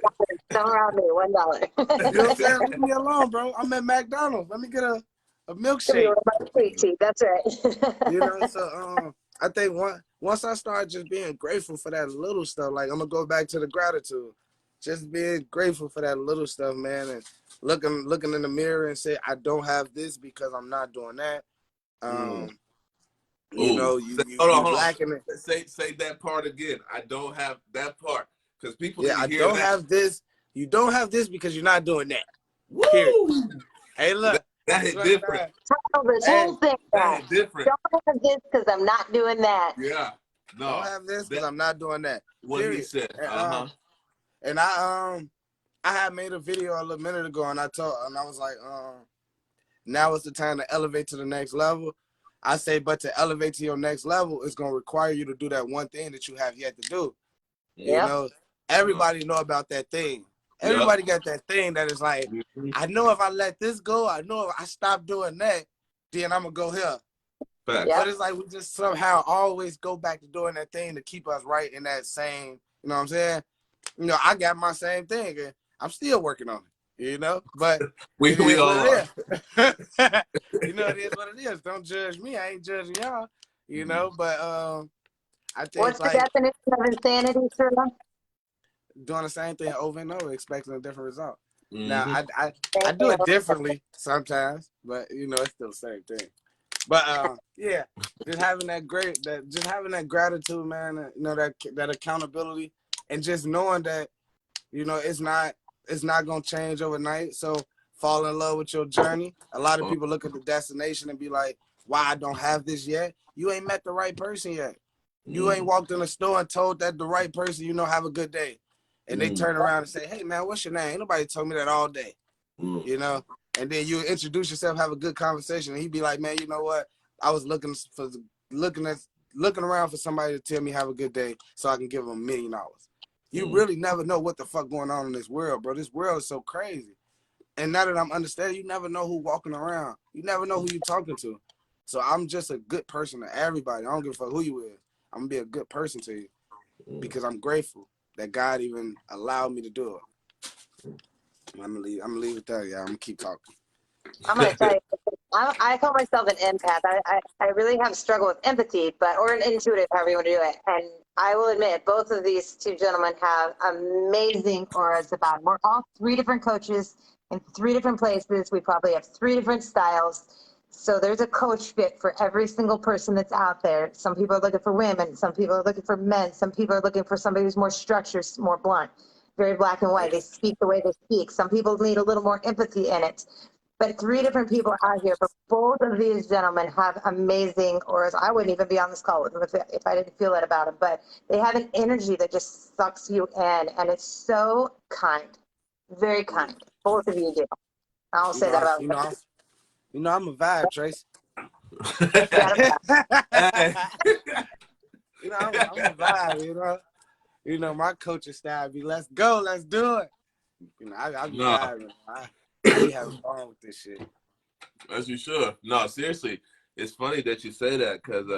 don't rob me, $1. You know what I'm saying? Leave me alone, bro. I'm at McDonald's. Let me get a milkshake. That's right. You know, so I think once I start just being grateful for that little stuff, like I'm gonna go back to the gratitude, just being grateful for that little stuff, man, and looking in the mirror and say I don't have this because I'm not doing that. You know, hold on. lacking it. Say that part again. I don't have that part because people. Yeah, I don't have this. You don't have this because you're not doing that. Woo! Period. Hey, look. That hit different. This whole thing. That hit different. Don't have this because I'm not doing that. Yeah. No. Don't have this because I'm not doing that. What he said. And I had made a video a little minute ago, and I was like, now is the time to elevate to the next level. I say, but to elevate to your next level, it's gonna require you to do that one thing that you have yet to do. Yep. You know, everybody know about that thing. Everybody got that thing that is like, I know if I let this go, I know if I stop doing that, then I'm gonna go here. But it's like we just somehow always go back to doing that thing to keep us right in that same, you know what I'm saying? You know, I got my same thing and I'm still working on it, you know, but we all are. You know, it is what it is. Don't judge me. I ain't judging y'all, you know, but I think what's the definition of insanity, sir? Doing the same thing over and over, expecting a different result. Now, I do it differently sometimes, but you know, it's still the same thing. But yeah, just having that gratitude, man. You know, that accountability, and just knowing that, you know, it's not gonna change overnight. So fall in love with your journey. A lot of people look at the destination and be like, "Why I don't have this yet?" You ain't met the right person yet. You ain't walked in the store and told that the right person, you know, have a good day. And they turn around and say, "Hey, man, what's your name?" Ain't nobody told me that all day, you know? And then you introduce yourself, have a good conversation. And he'd be like, "Man, you know what? I was looking around for somebody to tell me have a good day so I can give them $1 million." You really never know what the fuck going on in this world, bro. This world is so crazy. And now that I'm understanding, you never know who walking around. You never know who you talking to. So I'm just a good person to everybody. I don't give a fuck who you is. I'm gonna be a good person to you because I'm grateful that God even allowed me to do it. I'm gonna leave it there, y'all. I'm gonna keep talking. I'm gonna tell you, I call myself an empath. I really have a struggle with empathy, or an intuitive, however you want to do it. And I will admit, both of these two gentlemen have amazing auras about them. We're all 3 different coaches in 3 different places. We probably have 3 different styles. So there's a coach fit for every single person that's out there. Some people are looking for women. Some people are looking for men. Some people are looking for somebody who's more structured, more blunt, very black and white. They speak the way they speak. Some people need a little more empathy in it. But 3 different people out here, but both of these gentlemen have amazing auras. I wouldn't even be on this call with them if I didn't feel that about them. But they have an energy that just sucks you in, and it's so kind, very kind. Both of you do. I'll say that about them. You know, I'm a vibe, Tracy. You know, I'm a vibe. You know, my coaching style be, "Let's go, let's do it." You know, I be vibing. I be having fun with this shit. As you should. No, seriously, it's funny that you say that because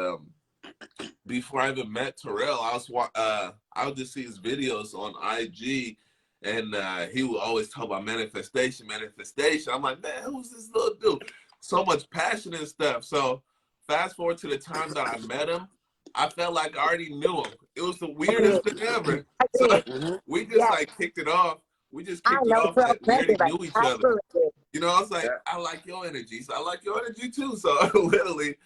before I even met Terrell, I would just see his videos on IG, and he would always talk about manifestation. I'm like, man, who's this little dude? So much passion and stuff. So fast forward to the time that I met him, I felt like I already knew him. It was the weirdest thing ever. So we just like kicked it off. We just kicked it off like we already knew each other. You know, I was like, I like your energy. So I like your energy too. So literally,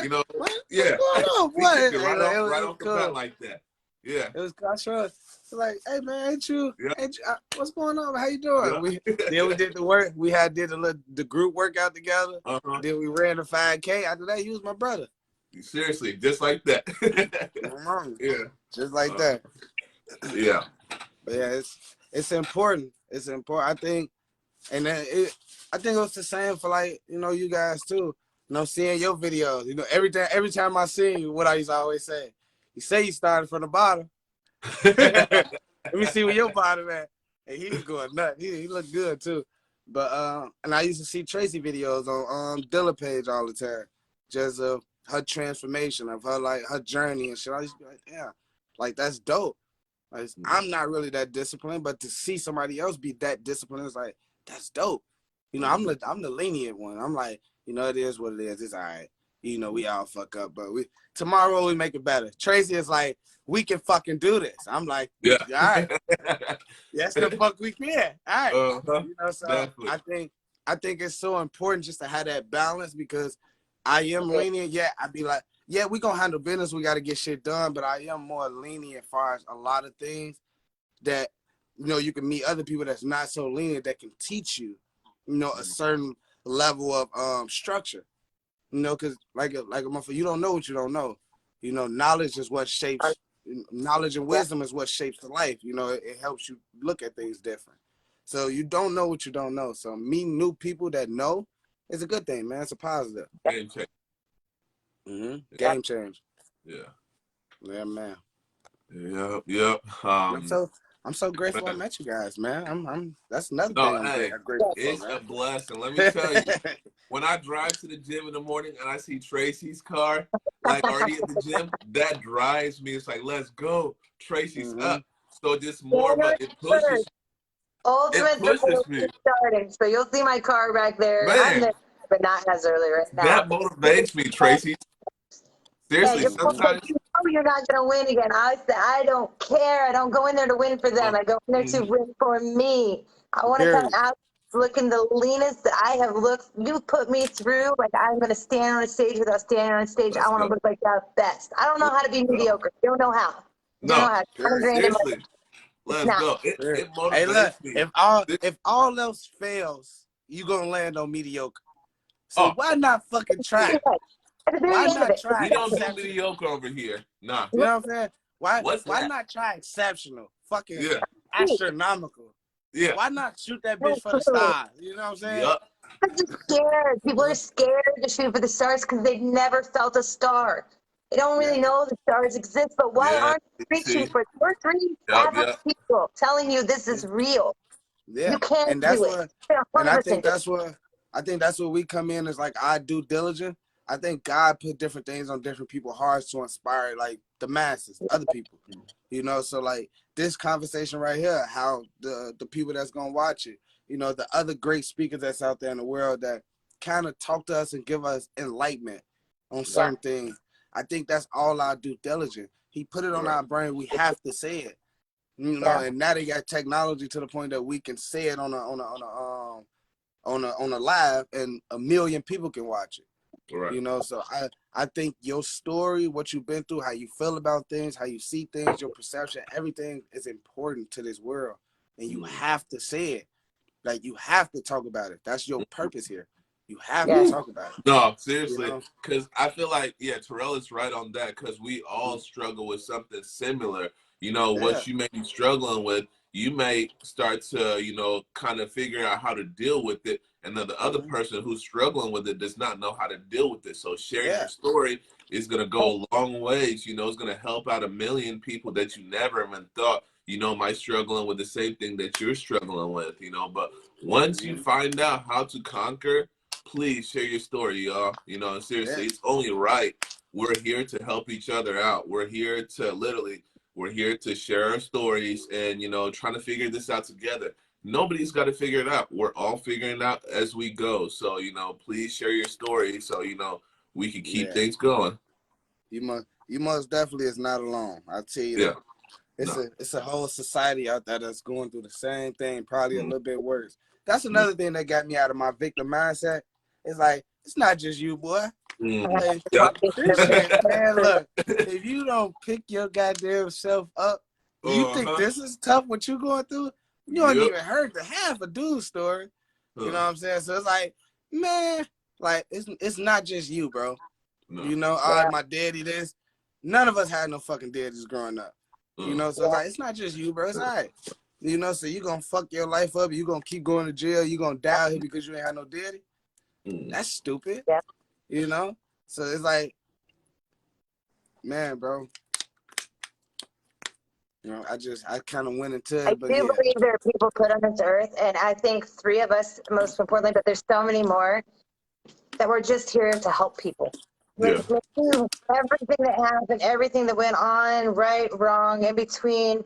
you know, what's going on? Right off the bat like that. Yeah. It was cool. Like, "Hey man, ain't you? What's going on? How you doing?" Yeah. We did the work. We did the group workout together. Then we ran the 5K. After that, he was my brother. Seriously, just like that. Yeah. Just like that. Yeah. But yeah, it's important. It's important. I think, and I think it was the same for like, you know, you guys too. You know, seeing your videos. You know, every time I see you, what I used to always say, you say you started from the bottom. Let me see where your bottom at. And he was going nuts. He looked good too. But and I used to see Tracy videos on Dilla page all the time, just of her transformation, of her like her journey and shit. I used to be like, yeah, like that's dope. Like, I'm not really that disciplined, but to see somebody else be that disciplined, it's like that's dope. You know, I'm the lenient one. I'm like, you know, it is what it is. It's all right. You know, we all fuck up, but tomorrow we make it better. Tracy is like, we can fucking do this. I'm like, Yeah. all right. Yes, the fuck we can. All right. You know, so Definitely. I think it's so important just to have that balance because I am lenient. Yeah, I'd be like, yeah, we gonna handle business. We got to get shit done, but I am more lenient as far as a lot of things that, you know, you can meet other people that's not so lenient that can teach you, you know, a certain level of structure. You know, because like a motherfucker, you don't know what you don't know. You know, knowledge is what shapes. Knowledge and wisdom is what shapes the life. You know, it helps you look at things different. So you don't know what you don't know. So meeting new people that know is a good thing, man. It's a positive. Game change. Game change. Yeah. Yeah, man. Yep. I'm so grateful I met you guys, man. That's another No, thing I'm hey, grateful for, it's man. a blessing. Let me tell you, when I drive to the gym in the morning and I see Tracy's car, like already at the gym, that drives me. It's like, let's go. Tracy's up. So just more of it pushes. Ultimate Me. starting. So you'll see my car back there. I'm Man, there, but not as early right now. that motivates me, Tracy. Seriously, yeah, sometimes you know you're not going to win again. I don't care. I don't go in there to win for them. I go in there to win for me. I want to come out looking the leanest that I have looked. You put me through. Like I'm going to stand on a stage without standing on a stage. I want to look like the best. I don't know how to be mediocre. You don't know how. You don't know how. Seriously. Let's go. It motivates hey, look, me. If all else fails, you gonna land on mediocre. So why not fucking try? Why not try? We don't do mediocre over here. Nah. You know what I'm saying? Why that? not try exceptional? Fucking astronomical. Yeah. Why not shoot that bitch for the stars? You know what I'm saying? Yep. I'm just scared. People are scared to shoot for the stars because they've never felt a star. They don't really know the stars exist, but why aren't you reaching for it? We're three average people telling you this is real. Yeah. You can't and that's do what, it. and I think that's where we come in is like our due diligence. I think God put different things on different people's hearts to inspire like the masses, other people. You know, so like this conversation right here, how the people that's gonna watch it, you know, the other great speakers that's out there in the world that kind of talk to us and give us enlightenment on certain things. I think that's all our due diligence. He put it on our brain. We have to say it. You know, and now they got technology to the point that we can say it on a live and 1 million people can watch it. Right. You know, so I think your story, what you've been through, how you feel about things, how you see things, your perception, everything is important to this world. And you have to say it. Like you have to talk about it. That's your purpose here. You have to talk about it. No, seriously. You know? Because I feel like, Terrell is right on that because we all struggle with something similar. You know, what you may be struggling with, you may start to, you know, kind of figure out how to deal with it. And then the other person who's struggling with it does not know how to deal with it. So sharing your story is going to go a long ways. You know, it's going to help out 1 million people that you never even thought, you know, might struggling with the same thing that you're struggling with, you know. But once you find out how to conquer, please share your story, y'all. You know, seriously, it's only right. We're here to help each other out. We're here to share our stories and, you know, trying to figure this out together. Nobody's got to figure it out. We're all figuring it out as we go. So, you know, please share your story so, you know, we can keep things going. You most definitely is not alone. I'll tell you that. It's a whole society out there that's going through the same thing, probably a little bit worse. That's another thing that got me out of my victim mindset. It's like, it's not just you, boy. Like, this shit, man, look, if you don't pick your goddamn self up, you think this is tough what you going through? You don't even heard the half a dude's story. You know what I'm saying? So it's like, man, like it's not just you, bro. You know, my daddy this. None of us had no fucking daddies growing up. You know, so it's like, it's not just you, bro. It's all right. You know, so you gonna fuck your life up. You gonna keep going to jail. You gonna die out here because you ain't had no daddy. That's stupid. Yeah. You know. So it's like, man, bro. You know, I kind of went into I it, but do yeah. believe there are people put on this earth, and I think 3 of us, most importantly, but there's so many more that we're just here to help people. Yeah. Like, everything that happened, everything that went on, right, wrong, in between,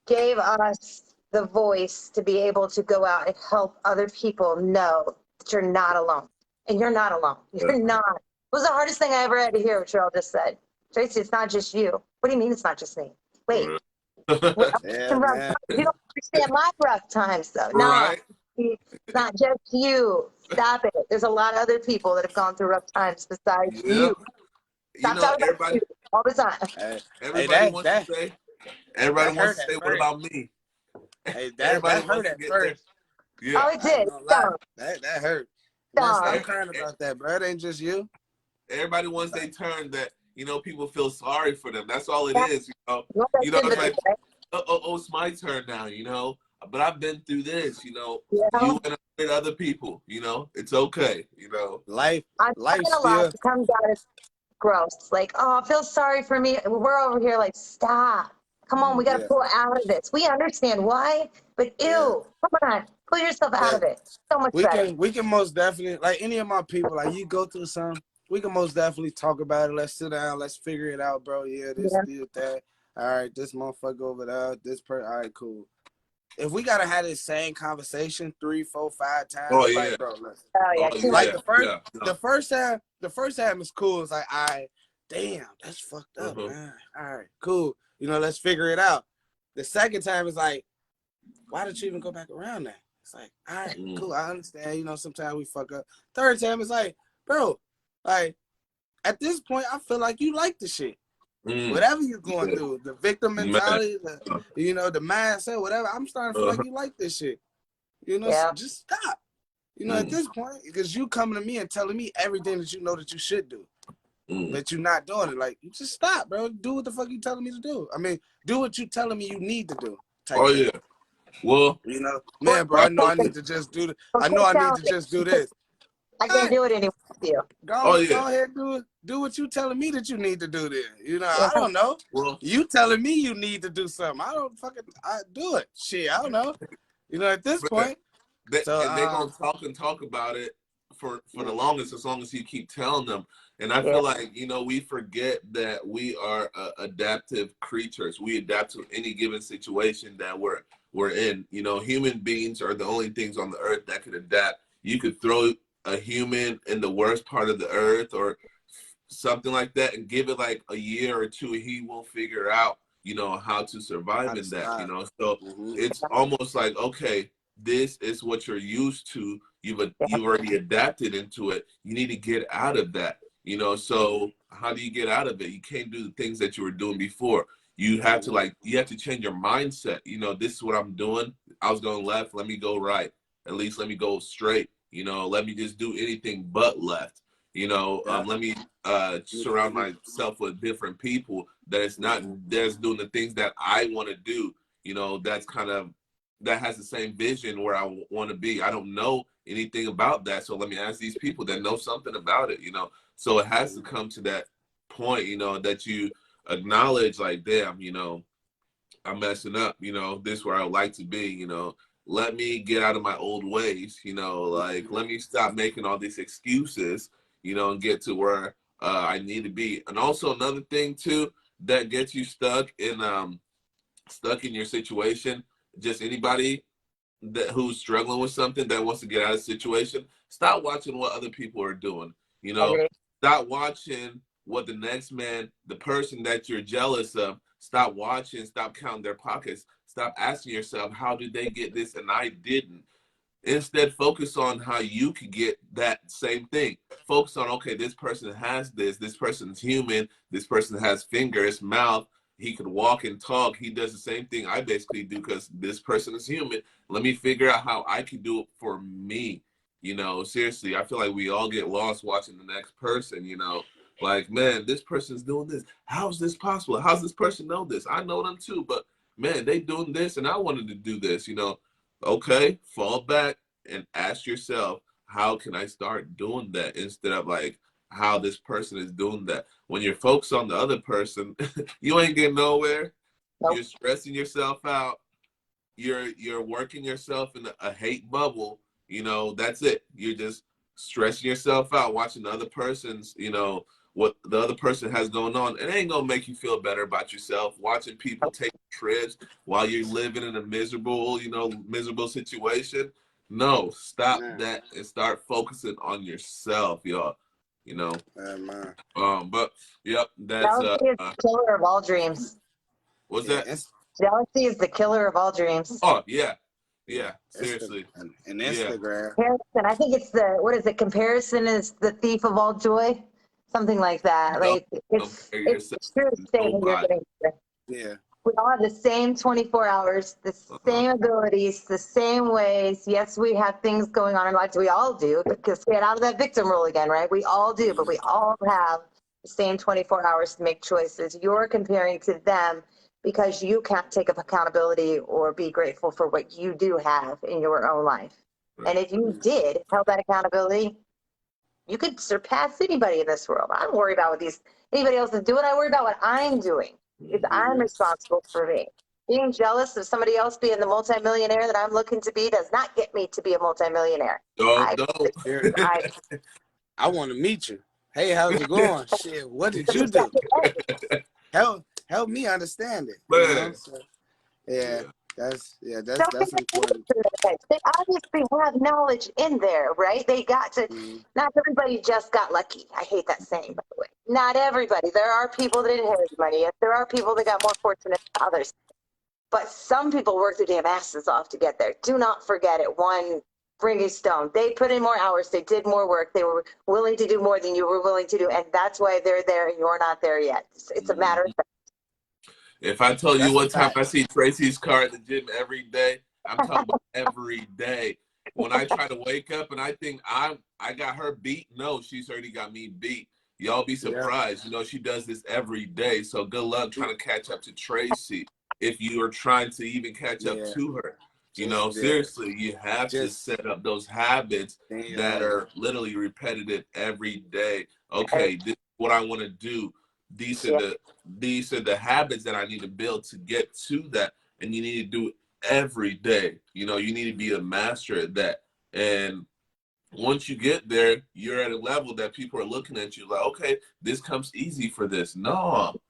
gave us the voice to be able to go out and help other people know that you're not alone. And you're not alone. You're not. It was the hardest thing I ever had to hear, what Terrell just said. Tracy, it's not just you. What do you mean it's not just me? Wait. Yeah, man. You don't understand my rough times, though. No, Right. it's not just you. Stop it. There's a lot of other people that have gone through rough times besides Yeah. you. You Stop know, talking about you all the time. everybody wants that to say, hurt at what first. about me? Hey, Everybody that wants hurt to at get there. first. Yeah. Oh, it I ain't did. gonna lie. Stop. That hurt. Man, Stop. stop crying about that, bro. It ain't just you. Everybody wants their turn that, people feel sorry for them. That's all it Yeah. is, Well, that's It's sympathy, like, right? it's my turn now, but I've been through this, You know? you and other people, it's okay, Life I'm talking a lot. still. It comes out as gross. Like, oh, feel sorry for me. We're over here like, stop. Come on, we got to Yeah. pull out of this. We understand why, but Yeah. ew, come on, pull yourself out of it. So much We better. can most definitely, like any of my people, like you go through something, we can most definitely talk about it. Let's sit down, let's figure it out, bro. Yeah, this, that. All right, this motherfucker over there, this person. All right, cool. If we gotta have this same conversation 3, 4, 5 times, Oh it's yeah. like, bro, listen. Oh yeah, Oh too Like much. yeah. the first time is cool. It's like, all right, damn, that's fucked up, Uh-huh. man. All right, cool. Let's figure it out. The second time is like, why did you even go back around that? It's like, all right, cool. I understand. Sometimes we fuck up. Third time is like, bro, like at this point, I feel like you like the shit. Whatever you're going through, the victim mentality, the mindset, whatever. I'm starting to feel like you like this shit. Yeah. Just stop. At this point, because you coming to me and telling me everything that you know that you should do, but you're not doing it. Like, you just stop, bro. Do what the fuck you telling me to do. I mean, do what you telling me you need to do. Oh yeah. Well, Man, bro, I know I need to just do. I know I need to just do this. I can't do it anymore with you. Go ahead, do it. Do what you telling me that you need to do. Then, Yeah. I don't know. well, You telling me you need to do something. I do it. Shit, I don't know. At this point. They're So, gonna talk about it for the longest, as long as you keep telling them. And I Yeah. feel like we forget that we are adaptive creatures. We adapt to any given situation that we're in. Human beings are the only things on the earth that could adapt. You could throw a human in the worst part of the earth or something like that, and give it like a year or two, he will figure out how to survive in that. So it's almost like, okay, this is what you're used to. You've already adapted into it. You need to get out of that. So how do you get out of it? You can't do the things that you were doing before. You have to change your mindset. This is what I'm doing. I was going left. Let me go right. At least let me go straight. Let me just do anything but left. Let me surround myself with different people that's doing the things that I want to do. That has the same vision where I want to be. I don't know anything about that, so let me ask these people that know something about it. So it has to come to that point, that you acknowledge, like, damn, I'm messing up. This is where I would like to be. Let me get out of my old ways. Like, let me stop making all these excuses. And get to where I need to be. And also another thing too that gets you stuck in your situation. Just anybody who's struggling with something that wants to get out of the situation, stop watching what other people are doing. Stop watching what the next man, the person that you're jealous of, stop watching, stop counting their pockets, stop asking yourself, how did they get this and I didn't? Instead, focus on how you could get that same thing. Focus on, okay, this person has this person's human, this person has fingers, mouth, he could walk and talk, he does the same thing I basically do because this person is human. Let me figure out how I can do it for me. Seriously, I feel like we all get lost watching the next person, like, man, this person's doing this. How is this possible? How's this person know this? I know them too, but man, they doing this and I wanted to do this, you know. Okay, fall back and ask yourself, how can I start doing that instead of like how this person is doing that. When you're focused on the other person, you ain't getting nowhere. Nope. You're stressing yourself out. You're working yourself in a hate bubble. You know, that's it. You're just stressing yourself out, watching the other person's, you know, what the other person has going on. It ain't gonna make you feel better about yourself. Watching people take trips while you're living in a miserable, you know, miserable situation. No, stop that and start focusing on yourself, y'all. You know. Man. But yep, that's Jealousy is the killer of all dreams. what's that? Jealousy is the killer of all dreams. Oh yeah. Yeah, seriously. And Instagram. Comparison. I think it's what is it? Comparison is the thief of all joy. Something like that. Like it's a true statement you're getting. Yeah. We all have the same 24 hours, the same abilities, the same ways. Yes, we have things going on in our lives. We all do, because get out of that victim role again, right? We all do, but we all have the same 24 hours to make choices. You're comparing to them because you can't take up accountability or be grateful for what you do have in your own life. And if you did held that accountability, you could surpass anybody in this world. I don't worry about what anybody else is doing. I worry about what I'm doing. Because I'm responsible for me. Being jealous of somebody else being the multimillionaire that I'm looking to be does not get me to be a multimillionaire. I want to meet you. Hey, how's it going? Shit, what did you do? Help me understand it. You know? So, that's important. They obviously have knowledge in there, right? They got to. Not everybody just got lucky. I hate that saying, by the way. Not everybody. There are people that inherit money. There are people that got more fortunate than others. But some people work their damn asses off to get there. Do not forget it. One bring a stone. They put in more hours. They did more work. They were willing to do more than you were willing to do, and that's why they're there and you're not there yet. It's a matter of fact. If I told you what time I see Tracy's car at the gym every day, I'm talking about every day. When I try to wake up and I think I got her beat, no, she's already got me beat. Y'all be surprised. You know, she does this every day. So good luck trying to catch up to Tracy if you are trying to even catch up to her. You know, seriously, you have to set up those habits that are literally repetitive every day. Okay, this is what I want to do. These are the habits that I need to build to get to that. And you need to do it every day. You know, you need to be a master at that. And once you get there, you're at a level that people are looking at you like, okay, this comes easy for this. No,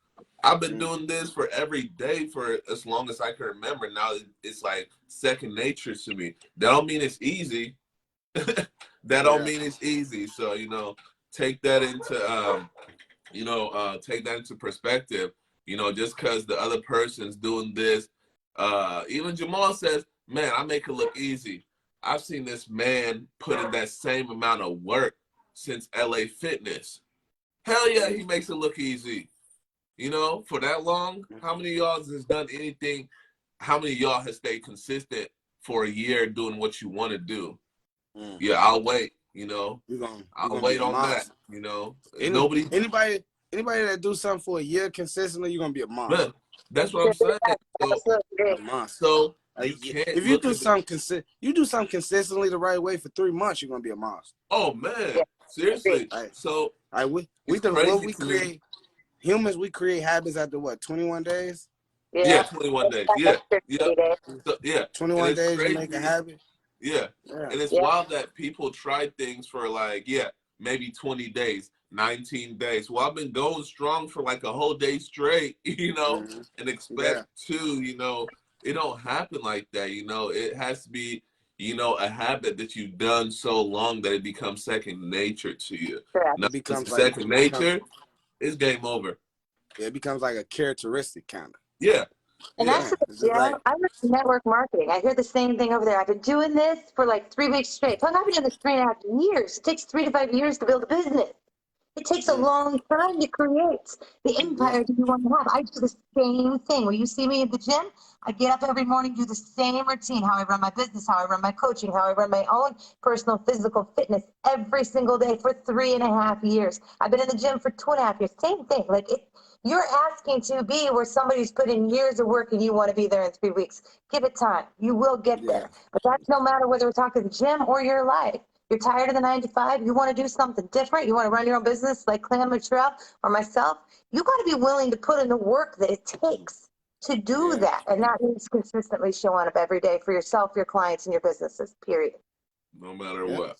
I've been doing this for every day for as long as I can remember. Now it's like second nature to me. That don't mean it's easy. That don't mean it's easy. So, you know, take that into take that into perspective. You know, just because the other person's doing this, even Jamal says, man, I make it look easy. I've seen this man put in that same amount of work since LA Fitness. Hell yeah, he makes it look easy. You know, for that long, how many of y'all has done anything? How many of y'all has stayed consistent for a year doing what you want to do? Yeah, I'll wait. You know, I'll wait on that. You know, anybody that do something for a year consistently, you're gonna be a monster. Man, that's what I'm saying. So you can't. If you do something you do something consistently the right way for 3 months, you're gonna be a monster. Oh man, seriously. So humans, we create habits after what, 21 days? Yeah, 21 days. Yeah. So, 21 days to make a habit. Yeah. And it's wild that people try things for like, maybe 20 days, 19 days. Well, I've been going strong for like a whole day straight, you know, and expect to, you know, it don't happen like that. You know, it has to be, you know, a habit that you've done so long that it becomes second nature to you. Now, it becomes second nature, it's game over. It becomes like a characteristic kind of. Yeah. And that's I work in network marketing. I hear the same thing over there. I've been doing this for like 3 weeks straight. I've been doing this 3.5 years. It takes 3 to 5 years to build a business. It takes a long time to create the empire that you want to have. I do the same thing. When you see me at the gym, I get up every morning, do the same routine, how I run my business, how I run my coaching, how I run my own personal physical fitness every single day for 3.5 years. I've been in the gym for 2.5 years. Same thing. Like You're asking to be where somebody's put in years of work and you want to be there in 3 weeks. Give it time. You will get Yeah. there. But that's no matter whether we're talking gym or your life. You're tired of the 9 to 5. You want to do something different. You want to run your own business like Clem or Terrell or myself. You got to be willing to put in the work that it takes to do that. And that means consistently showing up every day for yourself, your clients, and your businesses, period. No matter Yep. what.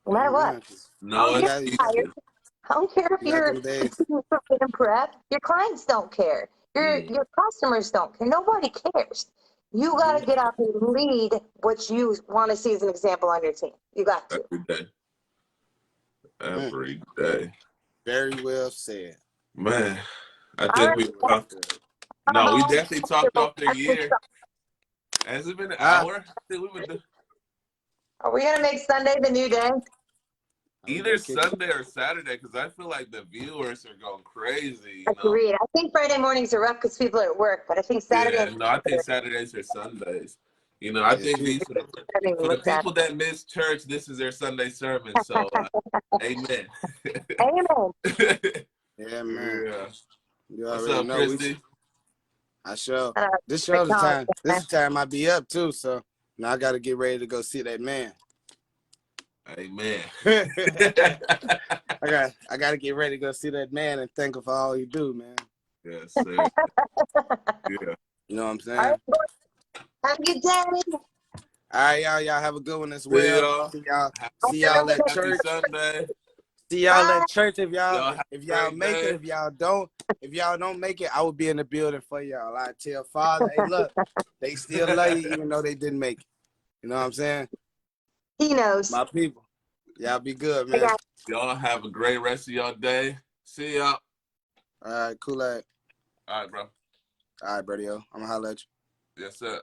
No matter what. No You You're got, you got, tired. excuses. I don't care if you got you're them days. in prep. Your clients don't care. Your customers don't care. Nobody cares. You got to get out and lead what you want to see as an example on your team. You got to. Every day. Every day. Very well said. Man, I All think right. we Very well talked. said. No, we definitely talked off the Are year. Has it been an Ah, hour? I think we would we going to make Sunday the new day? we either better kick it. Sunday or Saturday because I feel like the viewers are going crazy, you know? Agreed. I think Friday mornings are rough because people are at work, but I think Saturday Yeah, and no, I think Saturdays or Sundays. You know, I It's think true. these I haven't even for the looked at people that miss church, this is their Sunday sermon. So, amen. it. Amen. Yeah, man. Yeah. You What's already up, know. Christy? I sure. Uh, This my show the college, time. This is the time I be up too. So now I got to get ready to go see that man. Amen. I got to get ready to go see that man and thank him for all he do, man. Yes, sir. Yeah. You know what I'm All saying? right, boys. Have a good day. All right, y'all. Y'all have a good one as See well. y'all. See y'all at Happy church. Sunday. See y'all Bye. at church if Y'all have y'all a great make it. day. If y'all don't make it, I will be in the building for y'all. I tell Father, hey, look, they still love you even though they didn't make it. You know what I'm saying? He knows. My people, y'all be good, I man. got Y'all have a great rest of your day. See y'all. All right, cool. All All right, bro. right, buddy. I'm gonna holler at you. Yes, sir.